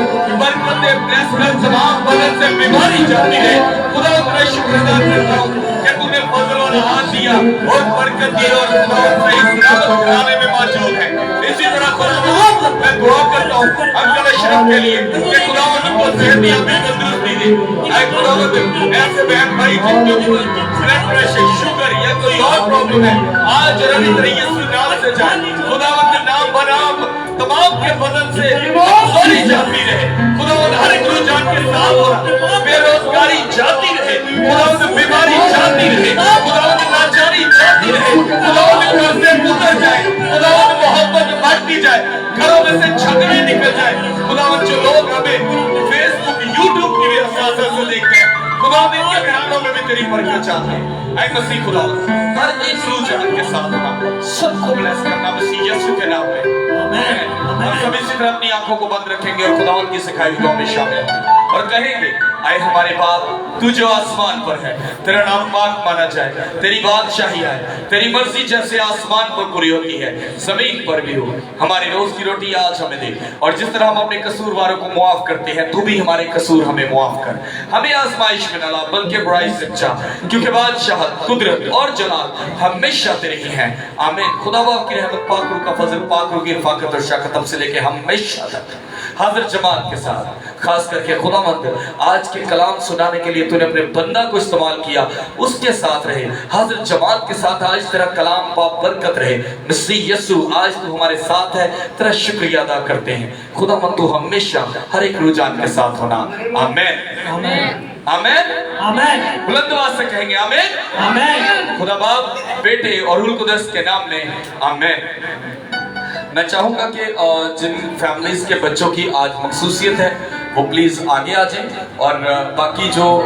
बरकत दे, ब्लेस कर, तमाम बदन से बीमारी जाती है। खुदावंद मैं शुक्र अदा करता हूँ कि तूने फजल ने हाथ दिया और बरकत दी और खुदावन सही सलामत खाने में मौजूद है। इसी तरह खुदावन मैं दुआ करता हूँ अंकल अशरफ के लिए कि खुदावन उनको सेहत दी, हमें तंदुरुस्ती दे। ऐ खुदावन ऐसे बहन भाई जिनके ऊपर ब्लड प्रेशर, शुगर या कोई और प्रॉब्लम है, आज रवि यीशु नाम से जाए। खुदावन के नाम बनाम तमाम के बदन से कमजोरी जाती रहे। खुदावन हर एक रुझान के साथ हो रहा, बेरोजगारी जाती रहे, खुदावन बीमारी जाती रहे, खुदावन लाचारी जाती रहे, खुदावन कर्जे उतर जाए, खुदावन मोहब्बत बढ़ती जाए, घरों में से झगड़े निकल जाए। खुदावन जो लोग हमें फेसबुक यूट्यूब की भी असासा से देखते हैं, खुदावन इनके घरानों में भी तेरी बरकत चाहते हैं। ऐ मसीह खुदावन हर एक रुझान के साथ होना, सबको ब्लेस करना मसीह यीशु के नाम में, आमीन। हम सभी इसी तरह अपनी आंखों को बंद रखेंगे और खुदावन की सिखाई हुई दुआ में शामिल होंगे और कहेंगे, आए हमारे बाप तू जो आसमान पर है, तेरा नाम पाक माना जाए, तेरी बादशाही आए, तेरी मर्जी जैसे आसमान पर पूरी होती है जमीन पर भी हो। हमारी रोज की रोटी आज हमें दे और जिस तरह हम अपने कसूरवारों को मुआफ करते हैं, तू भी हमारे कसूर हमें मुआफ कर। हमें आजमाइश में न ला बल्कि बुराई से बचा, क्योंकि बादशाहत, कुदरत और जलाल हमेशा तेरे ही हैं, आमीन। खुदा बाप की रहमत, पाक रूह का फजल, पाक रूह की रफाकत और शफ़क़त से लेके हमेशा तक हाजिर जमात के साथ, खास करके खुदावंद आज के कलाम सुनाने के लिए तूने अपने बंदा को इस्तेमाल किया, उसके साथ रहे। हाजिर जमात के साथ आज तेरा कलाम पाक बरकत रहे। मसीह यीशु आज तू हमारे साथ है, तेरा शुक्रिया अदा करते हैं। खुदावंद तू हमेशा हर एक रुझान के साथ होना, आमीन आमीन आमीन। बुलंद आवाज से कहेंगे आमीन आमीन। खुदा बाप, बेटे और रूह कुदस के नाम में आमीन। मैं चाहूंगा कि जिन फैमिलीज के बच्चों की आज मखसूसियत है वो प्लीज आगे आ जाएं और बाकी जो